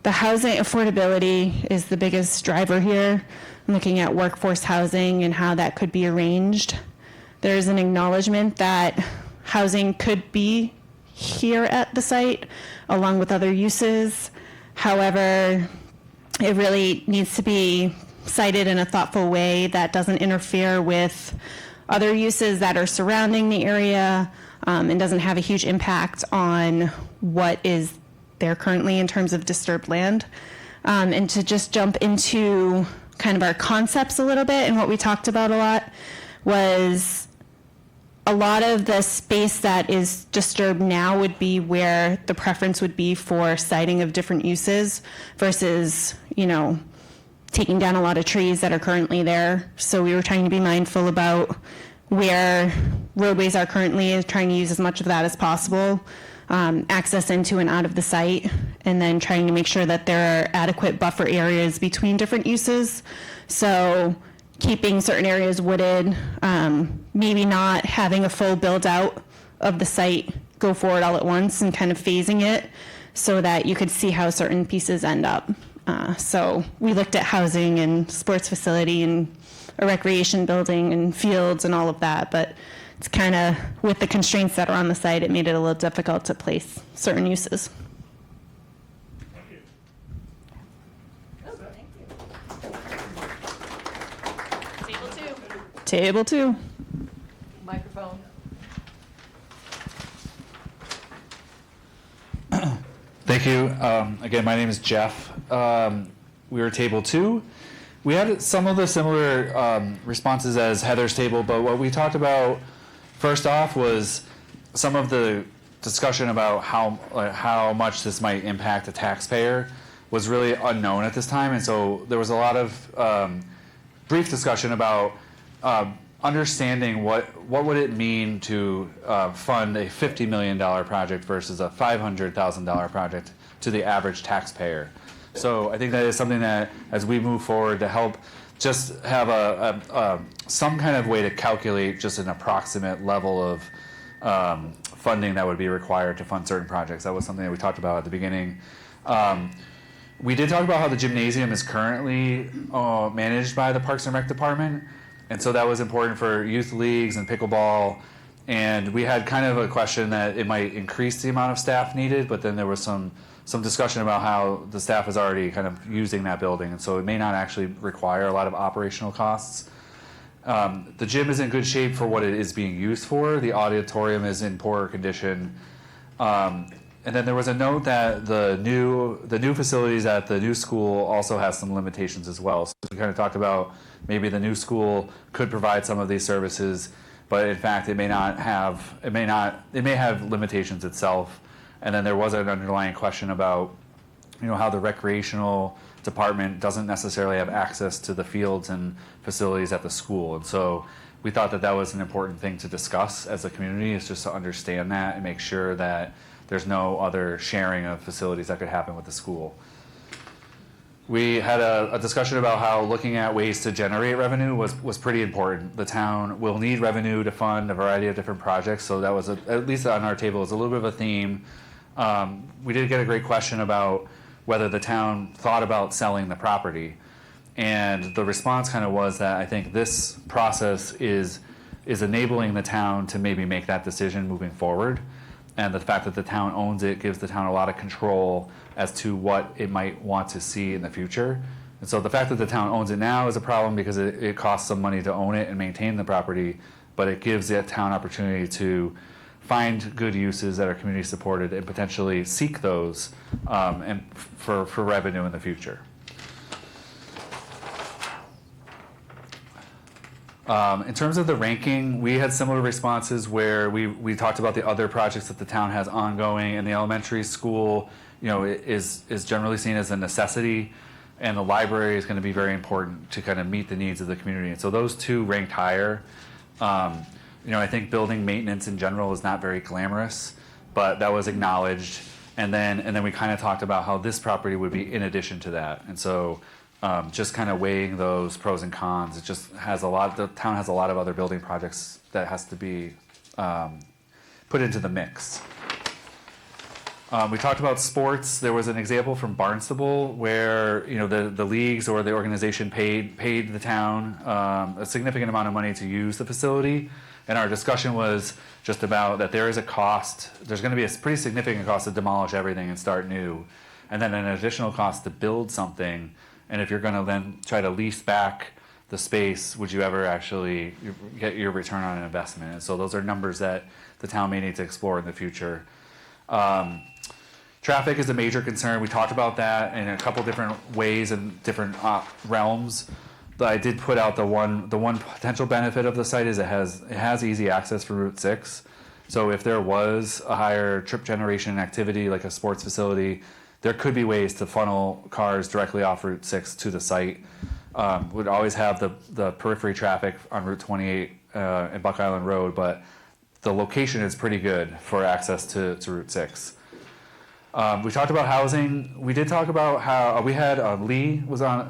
housing affordability is the biggest driver here. I'm looking at workforce housing and how that could be arranged. There's an acknowledgement that housing could be here at the site along with other uses. However, it really needs to be cited in a thoughtful way that doesn't interfere with other uses that are surrounding the area, and doesn't have a huge impact on what is there currently in terms of disturbed land. And to just jump into kind of our concepts a little bit, and what we talked about a lot was a lot of the space that is disturbed now would be where the preference would be for siting of different uses versus, taking down a lot of trees that are currently there. So we were trying to be mindful about where roadways are currently, trying to use as much of that as possible, access into and out of the site, and then trying to make sure that there are adequate buffer areas between different uses. So keeping certain areas wooded, maybe not having a full build out of the site go forward all at once, and kind of phasing it so that you could see how certain pieces end up. So we looked at housing and sports facility and a recreation building and fields and all of that, but it's kind of, with the constraints that are on the site, it made it a little difficult to place certain uses. Table 2. Table 2. Microphone. Thank you. Again, my name is Jeff. We were table 2. We had some of the similar responses as Heather's table, but what we talked about first off was some of the discussion about how much this might impact the taxpayer was really unknown at this time, and so there was a lot of brief discussion about understanding what would it mean to fund a $50 million project versus a $500,000 project to the average taxpayer. So I think that is something that, as we move forward, to help just have some kind of way to calculate just an approximate level of funding that would be required to fund certain projects. That was something that we talked about at the beginning. We did talk about how the gymnasium is currently managed by the Parks and Rec Department, and so that was important for youth leagues and pickleball. And we had kind of a question that it might increase the amount of staff needed, but then there was some discussion about how the staff is already kind of using that building, and so it may not actually require a lot of operational costs. The gym is in good shape for what it is being used for. The auditorium is in poorer condition. And then there was a note that the new facilities at the new school also has some limitations as well. So we kind of talked about maybe the new school could provide some of these services, but in fact it may have limitations itself. And then there was an underlying question about, how the recreational department doesn't necessarily have access to the fields and facilities at the school. And so we thought that was an important thing to discuss as a community, is just to understand that and make sure that there's no other sharing of facilities that could happen with the school. We had a discussion about how looking at ways to generate revenue was pretty important. The town will need revenue to fund a variety of different projects, so that was, at least on our table, is a little bit of a theme. We did get a great question about whether the town thought about selling the property. And the response kind of was that I think this process is enabling the town to maybe make that decision moving forward. And the fact that the town owns it gives the town a lot of control as to what it might want to see in the future. And so the fact that the town owns it now is a problem because it costs some money to own it and maintain the property, but it gives the town opportunity to find good uses that are community supported and potentially seek those and for revenue in the future. In terms of the ranking, we had similar responses where we talked about the other projects that the town has ongoing, and the elementary school, is generally seen as a necessity, and the library is going to be very important to kind of meet the needs of the community. And so those two ranked higher. I think building maintenance in general is not very glamorous, but that was acknowledged. And then we kind of talked about how this property would be in addition to that. And so just kind of weighing those pros and cons. It just has the town has a lot of other building projects that has to be put into the mix. We talked about sports. There was an example from Barnstable where the leagues or the organization paid the town a significant amount of money to use the facility, and our discussion was just about that there is a cost. There's going to be a pretty significant cost to demolish everything and start new, and then an additional cost to build something. And if you're going to then try to lease back the space, would you ever actually get your return on an investment? And so those are numbers that the town may need to explore in the future. Traffic is a major concern. We talked about that in a couple different ways and different realms. But I did put out the one potential benefit of the site is it has easy access for Route 6. So if there was a higher trip generation activity like a sports facility, there could be ways to funnel cars directly off Route 6 to the site. Would always have the periphery traffic on Route 28 and Buck Island Road, but the location is pretty good for access to Route 6. We talked about housing. We did talk about how we had Lee was on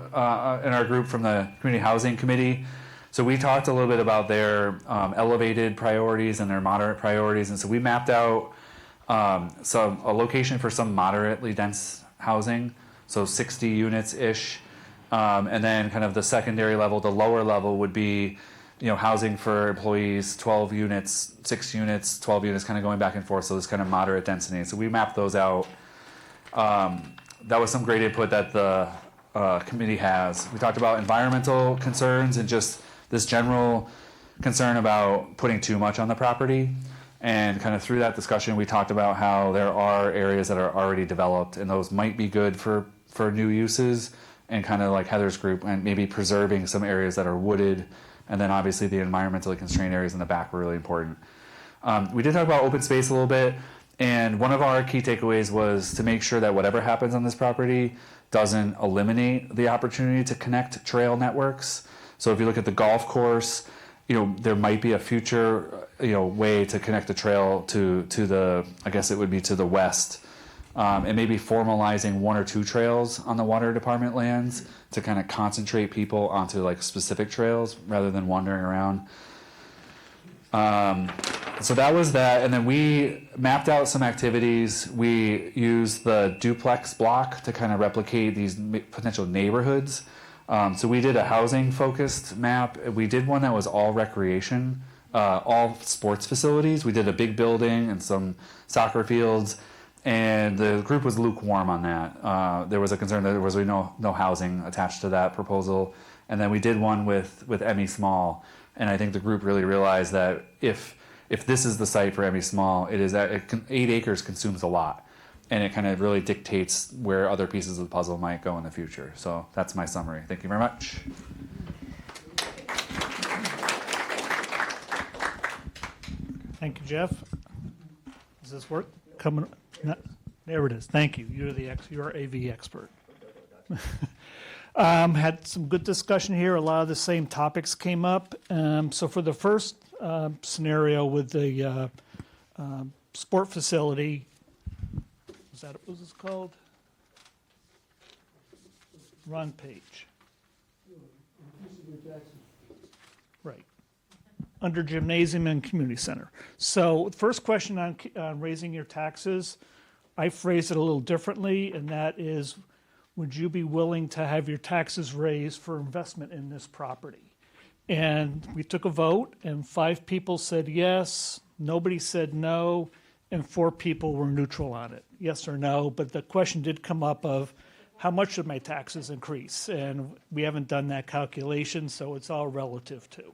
in our group from the Community Housing Committee. So we talked a little bit about their elevated priorities and their moderate priorities, and so we mapped out a location for some moderately dense housing, so 60 units ish, and then kind of the secondary level, the lower level would be housing for employees, 12 units, 6 units, 12 units, kind of going back and forth. So this kind of moderate density. So we mapped those out. That was some great input that the committee has. We talked about environmental concerns and just this general concern about putting too much on the property. And kind of through that discussion, we talked about how there are areas that are already developed, and those might be good for new uses, and kind of like Heather's group, and maybe preserving some areas that are wooded. And then obviously the environmentally constrained areas in the back were really important. We did talk about open space a little bit, and one of our key takeaways was to make sure that whatever happens on this property doesn't eliminate the opportunity to connect trail networks. So if you look at the golf course, there might be a future, way to connect the trail to the, I guess it would be to the west. And maybe formalizing 1 or 2 trails on the water department lands to kind of concentrate people onto like specific trails rather than wandering around. So that was that, and then we mapped out some activities. We used the duplex block to kind of replicate these potential neighborhoods. So we did a housing focused map. We did one that was all recreation, all sports facilities. We did a big building and some soccer fields. And the group was lukewarm on that. There was a concern that there was no housing attached to that proposal. And then we did one with Emmy Small. And I think the group really realized that if this is the site for Emmy Small, 8 acres consumes a lot. And it kind of really dictates where other pieces of the puzzle might go in the future. So that's my summary. Thank you very much. Thank you, Jeff. Does this work? Coming. No, there it is. Thank you. You're AV expert. Had some good discussion here. A lot of the same topics came up. So for the first scenario with the sport facility, what was this called? Ron Page. Right. Under gymnasium and community center. So first question on raising your taxes, I phrased it a little differently, and that is, would you be willing to have your taxes raised for investment in this property? And we took a vote, and 5 people said yes, nobody said no, and 4 people were neutral on it, yes or no. But the question did come up of, how much should my taxes increase? And we haven't done that calculation, so it's all relative to.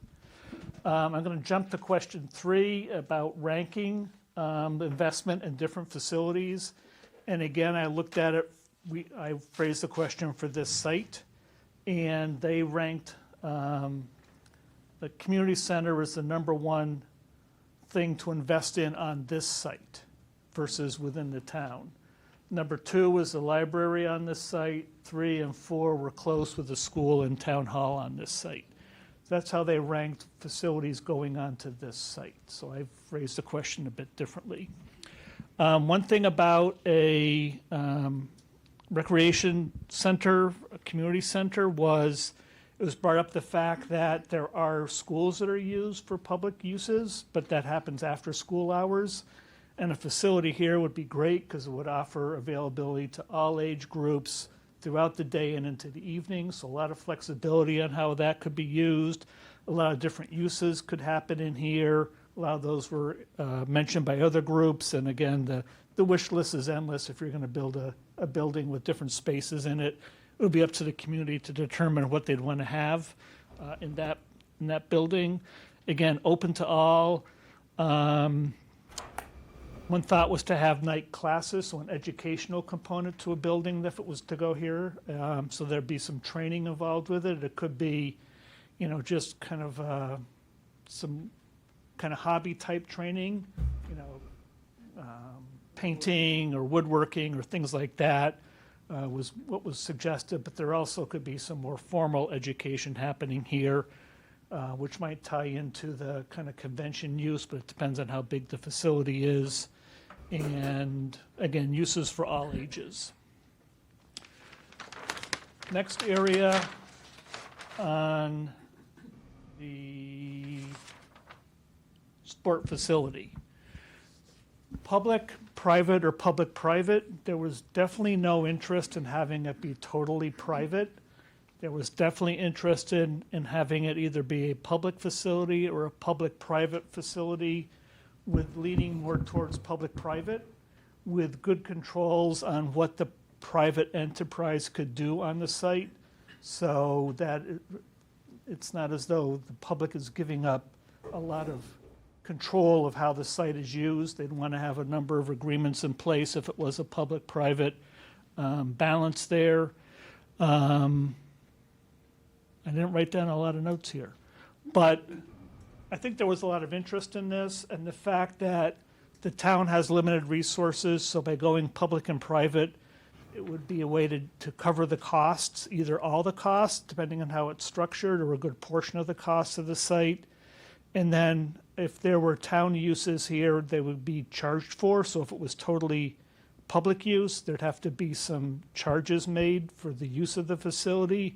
I'm going to jump to question 3 about ranking investment in different facilities. And again, I looked at it, I phrased the question for this site, and they ranked the community center as the #1 thing to invest in on this site versus within the town. #2 was the library on this site. 3 and 4 were close with the school and town hall on this site. That's how they ranked facilities going onto this site. So I've phrased the question a bit differently. One thing about a recreation center, community center was, it was brought up the fact that there are schools that are used for public uses, but that happens after school hours. And a facility here would be great because it would offer availability to all age groups throughout the day and into the evening. So a lot of flexibility on how that could be used. A lot of different uses could happen in here. A lot of those were mentioned by other groups. And again, the wish list is endless. If you're going to build a building with different spaces in it, it would be up to the community to determine what they'd want to have in that building. Again, open to all. One thought was to have night classes, so an educational component to a building if it was to go here. So there'd be some training involved with it. It could be, just kind of some kind of hobby type training, painting or woodworking or things like that was what was suggested. But there also could be some more formal education happening here, which might tie into the kind of convention use, but it depends on how big the facility is. And again, uses for all ages. Next area on the sport facility. Public, private, or public-private, there was definitely no interest in having it be totally private. There was definitely interest in having it either be a public facility or a public-private facility, with leaning more towards public-private, with good controls on what the private enterprise could do on the site, so that it's not as though the public is giving up a lot of control of how the site is used. They'd want to have a number of agreements in place if it was a public-private balance there. I didn't write down a lot of notes here, but I think there was a lot of interest in this, and the fact that the town has limited resources, so by going public and private, it would be a way to cover the costs, either all the costs, depending on how it's structured, or a good portion of the costs of the site. And then if there were town uses here, they would be charged for. So if it was totally public use, there'd have to be some charges made for the use of the facility.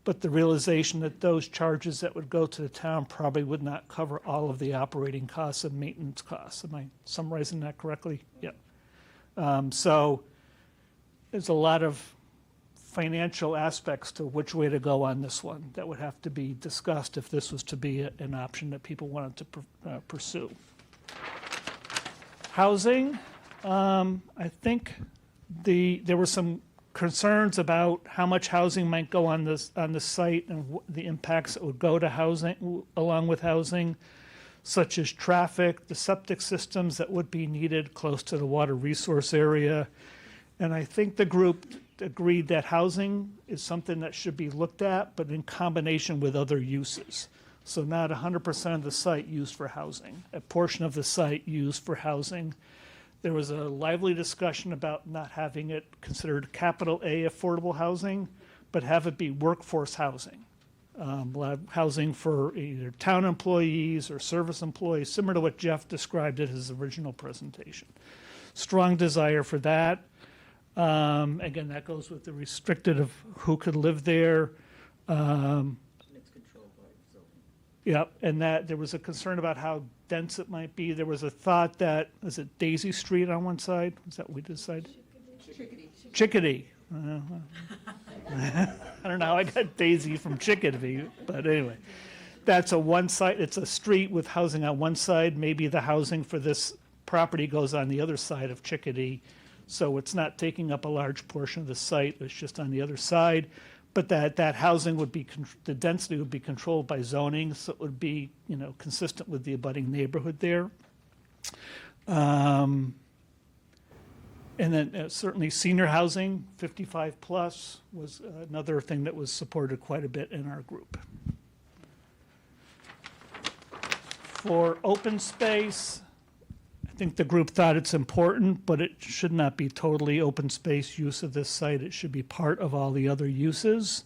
But the realization that those charges that would go to the town probably would not cover all of the operating costs and maintenance costs. Am I summarizing that correctly? Yeah. So there's a lot of financial aspects to which way to go on this one that would have to be discussed if this was to be an option that people wanted to pursue. Housing, I think there were some concerns about how much housing might go on the site and the impacts that would go to housing along with housing, such as traffic, the septic systems that would be needed close to the water resource area. And I think the group agreed that housing is something that should be looked at, but in combination with other uses. So not 100% of the site used for housing, a portion of the site used for housing. There was a lively discussion about not having it considered capital A affordable housing, but have it be workforce housing. Housing for either town employees or service employees, similar to what Jeff described in his original presentation. Strong desire for that. Again, that goes with the restricted of who could live there. Yep, and that there was a concern about how dense it might be. There was a thought that, is it Daisy Street on one side? Is that what we decided? Chickadee. I don't know how I got Daisy from Chickadee, but anyway. That's a one side, it's a street with housing on one side. Maybe the housing for this property goes on the other side of Chickadee. So it's not taking up a large portion of the site, it's just on the other side. But that housing would be, the density would be controlled by zoning, so it would be, consistent with the abutting neighborhood there. And then certainly senior housing, 55 plus, was another thing that was supported quite a bit in our group. For open space, I think the group thought it's important, but it should not be totally open space use of this site. It should be part of all the other uses.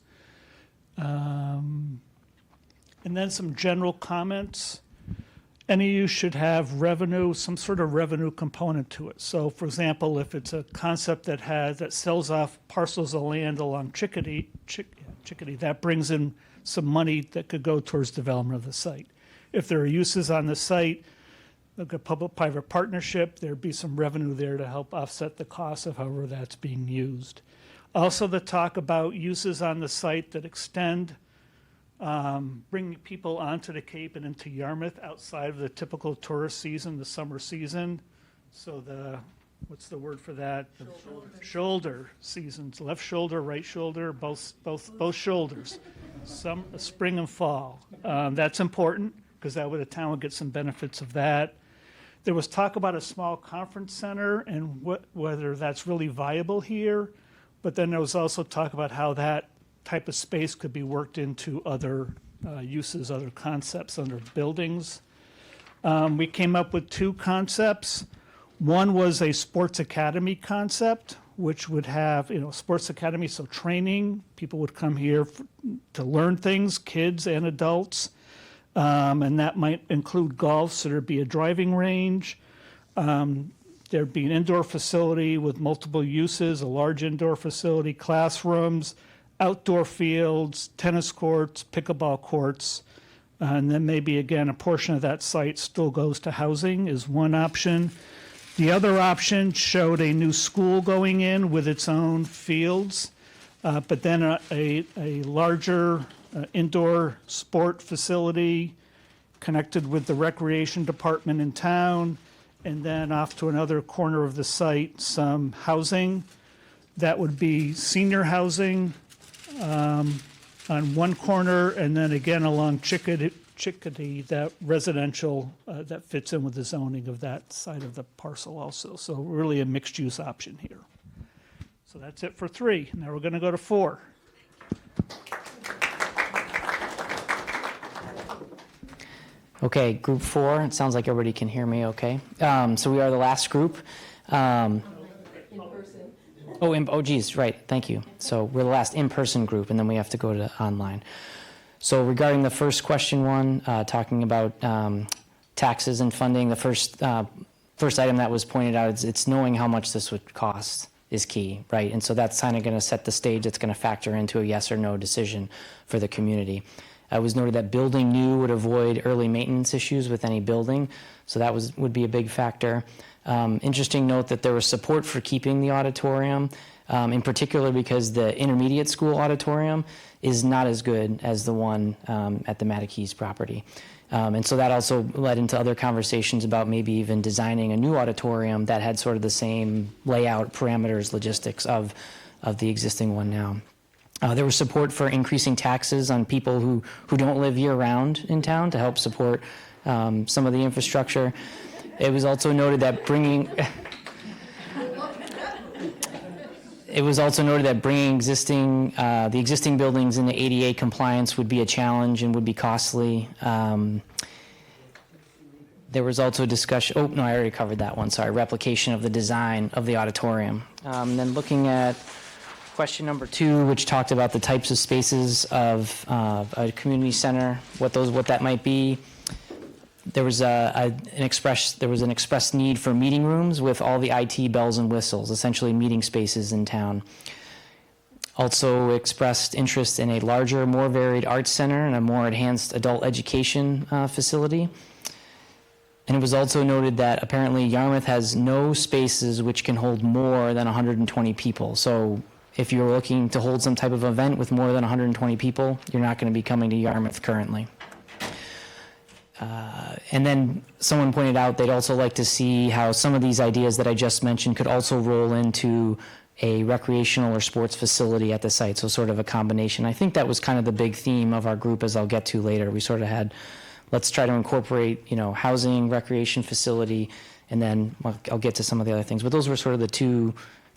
And then some general comments. any use should have revenue, some sort of revenue component to it. So for example, if it's a concept that sells off parcels of land along Chickadee, that brings in some money that could go towards development of the site. If there are uses on the site, like a public-private partnership, there'd be some revenue there to help offset the cost of however that's being used. Also, the talk about uses on the site that extend, bringing people onto the Cape and into Yarmouth outside of the typical tourist season, the summer season. So what's the word for that? Shoulder seasons, left shoulder, right shoulder, both shoulders, spring and fall. That's important because that way the town would get some benefits of that. There was talk about a small conference center and whether that's really viable here, but then there was also talk about how that type of space could be worked into other uses, other concepts under buildings. We came up with two concepts. One was a sports academy concept, which would have, sports academy, so training. People would come here to learn things, kids and adults. And that might include golf, so there'd be a driving range. There'd be an indoor facility with multiple uses, a large indoor facility, classrooms, outdoor fields, tennis courts, pickleball courts. And then maybe, again, a portion of that site still goes to housing is one option. The other option showed a new school going in with its own fields, but then a larger indoor sport facility connected with the recreation department in town, and then off to another corner of the site, some housing. That would be senior housing on one corner, and then again along Chickadee, that residential that fits in with the zoning of that side of the parcel also. So really a mixed-use option here. So that's it for 3. Now we're going to go to 4. Okay, group 4. It sounds like everybody can hear me okay. So we are the last group. Geez, right. Thank you. So we're the last in-person group, and then we have to go to online. So regarding the first question one, talking about taxes and funding, the first item that was pointed out is it's knowing how much this would cost is key, right? And so that's kind of going to set the stage. It's going to factor into a yes or no decision for the community. It was noted that building new would avoid early maintenance issues with any building, so that would be a big factor. Interesting note that there was support for keeping the auditorium, in particular because the intermediate school auditorium is not as good as the one at the Mattacheese property. And so that also led into other conversations about maybe even designing a new auditorium that had sort of the same layout, parameters, logistics of the existing one now. There was support for increasing taxes on people who don't live year-round in town to help support some of the infrastructure. It was also noted that bringing the existing buildings into ADA compliance would be a challenge and would be costly. There was also discussion. Oh no, I already covered that one. Sorry, replication of the design of the auditorium. Then looking at question number 2, which talked about the types of spaces of a community center, what that might be. There was an express need for meeting rooms with all the IT bells and whistles, essentially meeting spaces in town. Also expressed interest in a larger, more varied arts center and a more enhanced adult education facility. And it was also noted that apparently Yarmouth has no spaces which can hold more than 120 people. So if you're looking to hold some type of event with more than 120 people, you're not going to be coming to Yarmouth currently. And then someone pointed out they'd also like to see how some of these ideas that I just mentioned could also roll into a recreational or sports facility at the site, so sort of a combination. I think that was kind of the big theme of our group, as I'll get to later. We sort of had, let's try to incorporate, housing, recreation facility, and then I'll get to some of the other things. But those were sort of the two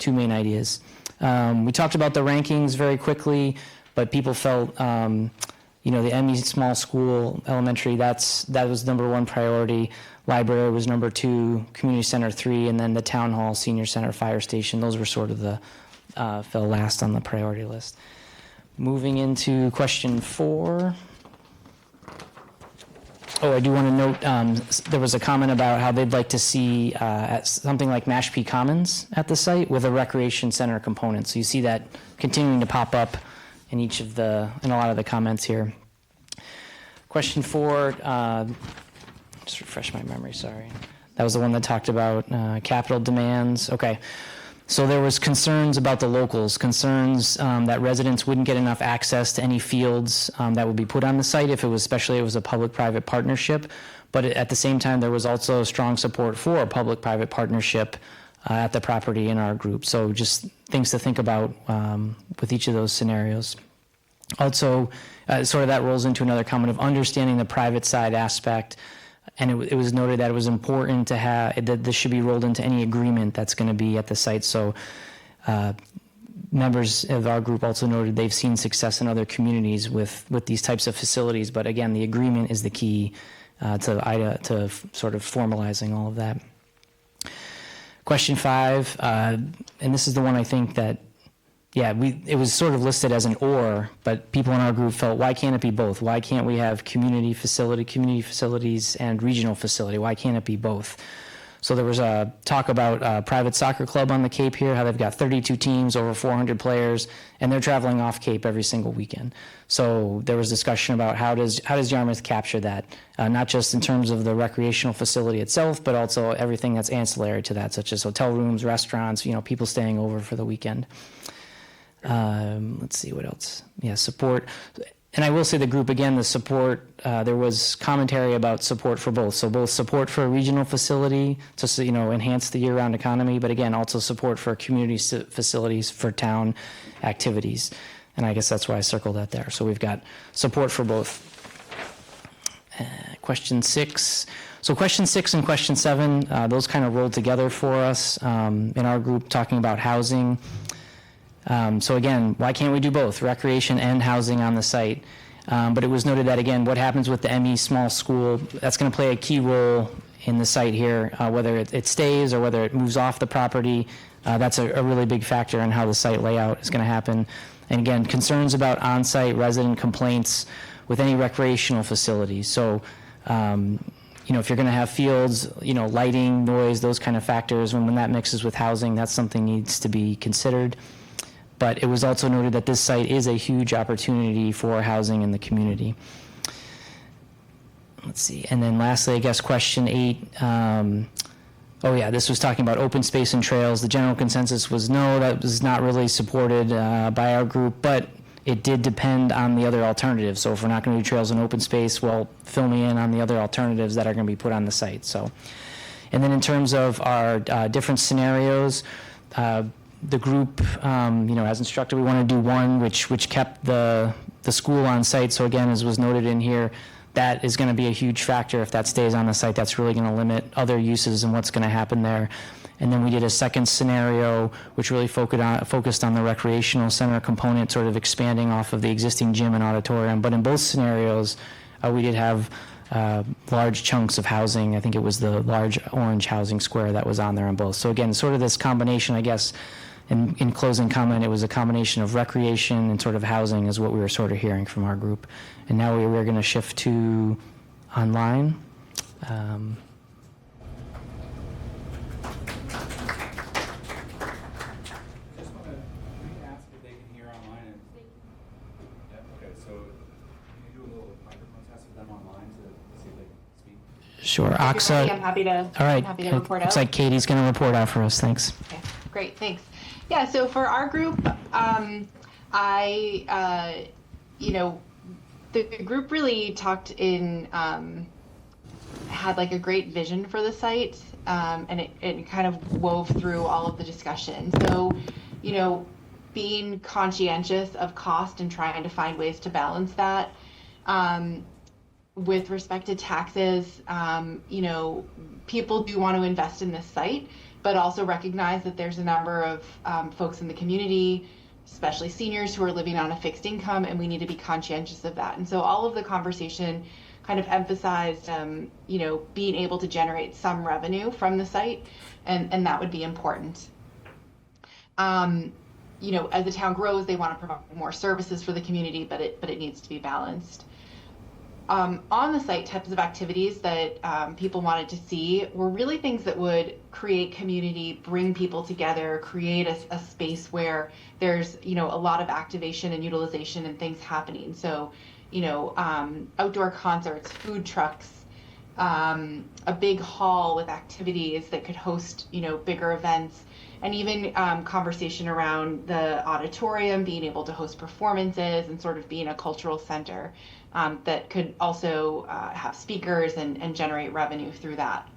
main ideas. We talked about the rankings very quickly, but people felt the ME small school, elementary, that was number 1 priority. Library was number 2, community center 3, and then the town hall, senior center, fire station. Those were sort of fell last on the priority list. Moving into question 4. Oh, I do want to note, there was a comment about how they'd like to see something like Mashpee Commons at the site with a recreation center component. So you see that continuing to pop up in in a lot of the comments here. Question 4, just refresh my memory, sorry. That was the one that talked about capital demands. Okay. So there was concerns about the locals, concerns that residents wouldn't get enough access to any fields that would be put on the site if it was, especially if it was a public-private partnership. But at the same time, there was also strong support for a public-private partnership at the property in our group. So just things to think about with each of those scenarios. Also, sort of that rolls into another comment of understanding the private side aspect. And it was noted that it was important to have, that this should be rolled into any agreement that's going to be at the site. So members of our group also noted they've seen success in other communities with these types of facilities. But again, the agreement is the key to sort of formalizing all of that. Question 5, and this is the one I think that, yeah, it was sort of listed as an or, but people in our group felt, why can't it be both? Why can't we have community facilities, and regional facility? Why can't it be both? So there was a talk about a private soccer club on the Cape here, how they've got 32 teams, over 400 players, and they're traveling off Cape every single weekend. So there was discussion about how does Yarmouth capture that, not just in terms of the recreational facility itself, but also everything that's ancillary to that, such as hotel rooms, restaurants, people staying over for the weekend. Let's see what else. Yeah, support. And I will say the group, again, the support, there was commentary about support for both. So both support for a regional facility to, enhance the year-round economy, but again, also support for community facilities for town activities. And I guess that's why I circled that there. So we've got support for both. Question 6. So question 6 and question 7, those kind of rolled together for us in our group, talking about housing. So again, why can't we do both, recreation and housing on the site? But it was noted that, again, what happens with the ME small school, that's going to play a key role in the site here, whether it stays or whether it moves off the property. That's a really big factor in how the site layout is going to happen. And again, concerns about on-site resident complaints with any recreational facilities. So, if you're going to have fields, lighting, noise, those kind of factors, when that mixes with housing, that's something needs to be considered. But it was also noted that this site is a huge opportunity for housing in the community. Let's see. And then lastly, I guess question 8. This was talking about open space and trails. The general consensus was no, that was not really supported by our group, but it did depend on the other alternatives. So if we're not going to do trails and open space, well, fill me in on the other alternatives that are going to be put on the site. So, and then in terms of our different scenarios, the group, as instructed, we want to do one which kept the school on site. So again, as was noted in here, that is going to be a huge factor. If that stays on the site, that's really going to limit other uses and what's going to happen there. And then we did a second scenario, which really focused on the recreational center component, sort of expanding off of the existing gym and auditorium. But in both scenarios, we did have large chunks of housing. I think it was the large orange housing square that was on there on both. So again, sort of this combination, I guess, in closing comment, it was a combination of recreation and sort of housing is what we were sort of hearing from our group. And now we're going to shift to online. Sure. Oxa. I'm happy to. All right. I'm happy to report out. Looks like Katie's going to report out for us. Thanks. Okay. Great. Thanks. Yeah. So for our group, the group really talked in, had like a great vision for the site, and it kind of wove through all of the discussion. So, being conscientious of cost and trying to find ways to balance that. With respect to taxes, people do want to invest in this site, but also recognize that there's a number of folks in the community, especially seniors, who are living on a fixed income, and we need to be conscientious of that. And so all of the conversation kind of emphasized, being able to generate some revenue from the site, and that would be important. As the town grows, they want to provide more services for the community, but it needs to be balanced. on the site, types of activities that people wanted to see were really things that would create community, bring people together, create a space where there's, a lot of activation and utilization and things happening. So, outdoor concerts, food trucks, a big hall with activities that could host, bigger events, and even conversation around the auditorium, being able to host performances and sort of being a cultural center that could also have speakers and generate revenue through that.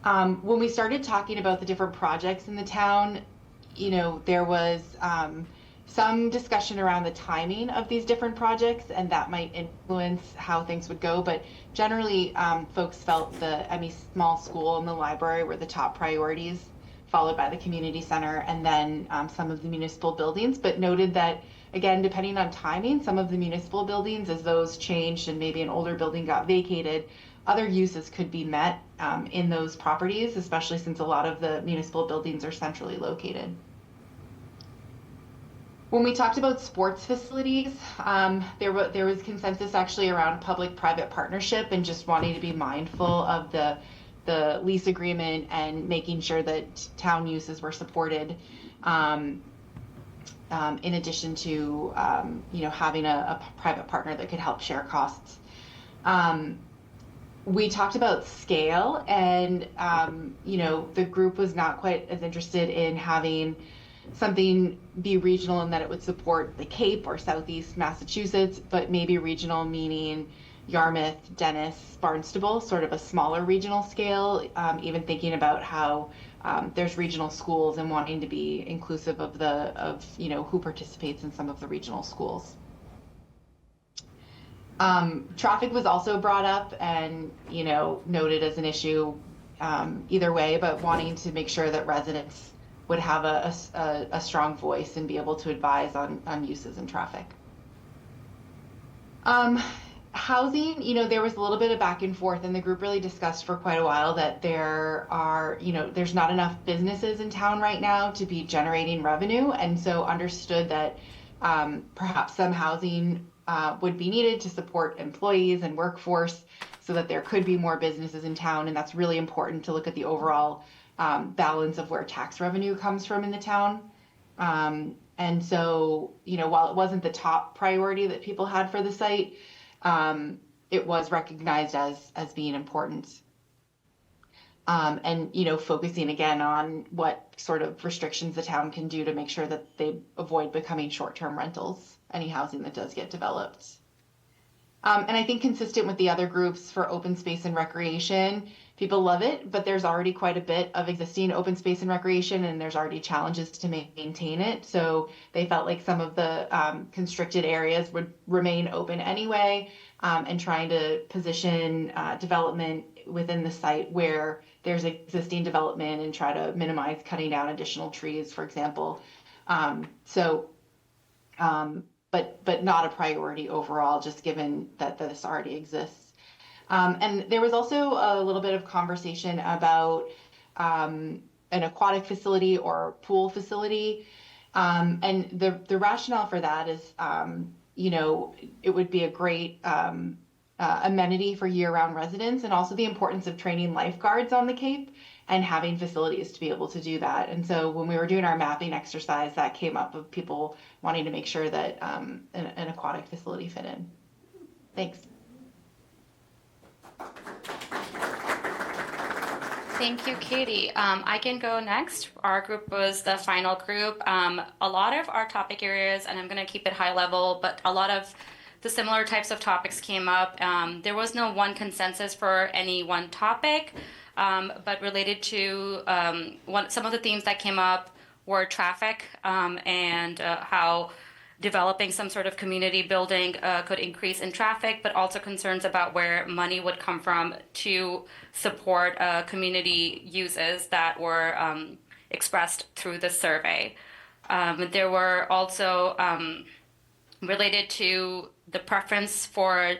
When we started talking about the different projects in the town, there was some discussion around the timing of these different projects, and that might influence how things would go. But generally, folks felt the Emmy Small School and the library were the top priorities, followed by the community center, and then some of the municipal buildings. But noted that, again, depending on timing, some of the municipal buildings, as those changed and maybe an older building got vacated, other uses could be met in those properties, especially since a lot of the municipal buildings are centrally located. When we talked about sports facilities, there was consensus actually around public-private partnership and just wanting to be mindful of the lease agreement and making sure that town uses were supported, in addition to having a private partner that could help share costs. We talked about scale, and the group was not quite as interested in having something be regional in that it would support the Cape or Southeast Massachusetts, but maybe regional meaning Yarmouth, Dennis, Barnstable, sort of a smaller regional scale, even thinking about how there's regional schools and wanting to be inclusive of who participates in some of the regional schools. Traffic was also brought up and noted as an issue either way, but wanting to make sure that residents would have a strong voice and be able to advise on uses and traffic. Housing, there was a little bit of back and forth, and the group really discussed for quite a while that there's not enough businesses in town right now to be generating revenue, and so understood that perhaps some housing would be needed to support employees and workforce so that there could be more businesses in town, and that's really important to look at the overall balance of where tax revenue comes from in the town. And so, while it wasn't the top priority that people had for the site, it was recognized as being important. And, focusing again on what sort of restrictions the town can do to make sure that they avoid becoming short-term rentals, any housing that does get developed. And I think consistent with the other groups for open space and recreation, people love it, but there's already quite a bit of existing open space and recreation, and there's already challenges to maintain it. So they felt like some of the constricted areas would remain open anyway, and trying to position development within the site where there's existing development and try to minimize cutting down additional trees, for example. But not a priority overall, just given that this already exists. And there was also a little bit of conversation about an aquatic facility or pool facility. And the rationale for that is, it would be a great amenity for year-round residents, and also the importance of training lifeguards on the Cape and having facilities to be able to do that. And so when we were doing our mapping exercise, that came up of people wanting to make sure that an aquatic facility fit in. Thanks. Thank you, Katie. I can go next. Our group was the final group. A lot of our topic areas, and I'm going to keep it high level, but a lot of the similar types of topics came up. There was no one consensus for any one topic, but related to some of the themes that came up were traffic and how developing some sort of community building could increase in traffic, but also concerns about where money would come from to support community uses that were expressed through the survey. There were also related to the preference for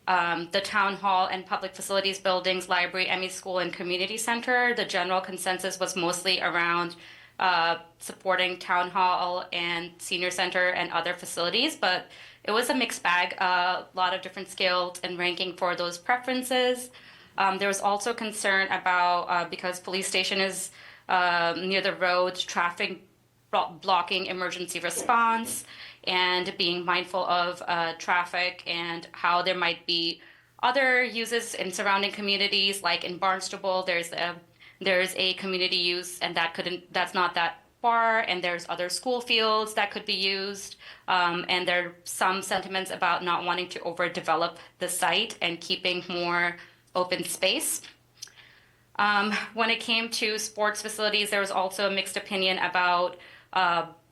the town hall and public facilities buildings, library, Emmy School, and community center. The general consensus was mostly around supporting town hall and senior center and other facilities, but it was a mixed bag, a lot of different skills and ranking for those preferences. There was also concern about, because police station is near the road, traffic blocking emergency response, and being mindful of traffic and how there might be other uses in surrounding communities, like in Barnstable, there's a community use, and that's not that far, and there's other school fields that could be used, and there are some sentiments about not wanting to overdevelop the site and keeping more open space. When it came to sports facilities, there was also a mixed opinion about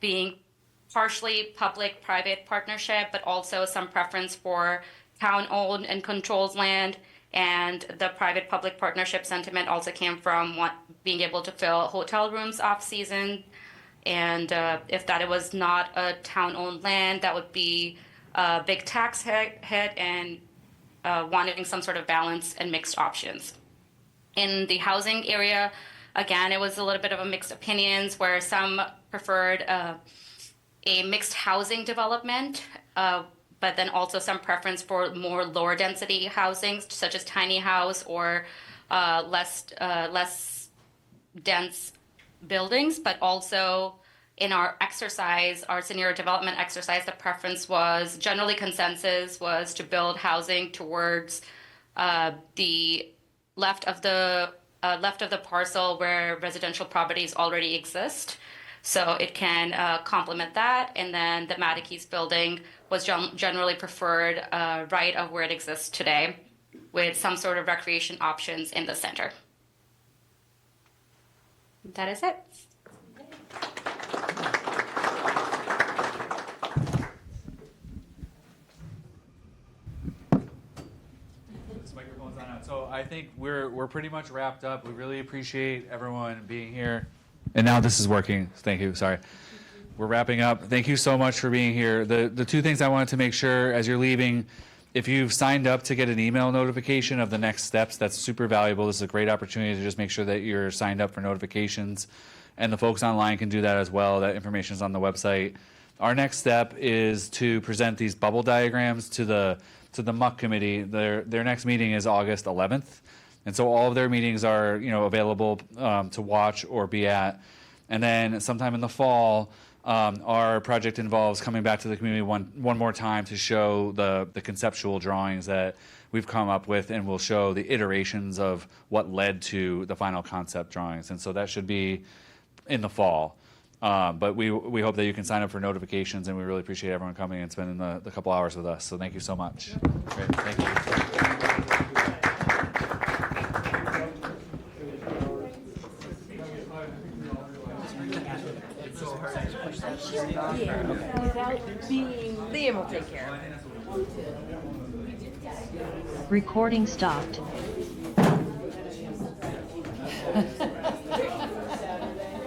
being partially public-private partnership, but also some preference for town-owned and controlled land. And the private-public partnership sentiment also came from being able to fill hotel rooms off-season. And if that it was not a town-owned land, that would be a big tax hit and wanting some sort of balance and mixed options. In the housing area, again, it was a little bit of a mixed opinions where some preferred a mixed housing development, but then also some preference for more lower density housing, such as tiny house or less dense buildings. But also in our exercise, our senior development exercise, the preference was generally consensus was to build housing towards the left of the parcel where residential properties already exist. So it can complement that. And then the Mattacheese building was generally preferred right of where it exists today, with some sort of recreation options in the center. That is it. This microphone's on. So I think we're pretty much wrapped up. We really appreciate everyone being here. And now this is working. Thank you. Sorry. We're wrapping up. Thank you so much for being here. The two things I wanted to make sure as you're leaving, if you've signed up to get an email notification of the next steps, that's super valuable. This is a great opportunity to just make sure that you're signed up for notifications. And the folks online can do that as well. That information is on the website. Our next step is to present these bubble diagrams to the MUC committee. Their next meeting is August 11th. And so all of their meetings are, available to watch or be at. And then sometime in the fall, our project involves coming back to the community one more time to show the conceptual drawings that we've come up with, and we'll show the iterations of what led to the final concept drawings. And so that should be in the fall. But we hope that you can sign up for notifications, and we really appreciate everyone coming and spending the couple hours with us. So thank you so much. Great, thank you. Without being, Liam will take care of it. Recording stopped.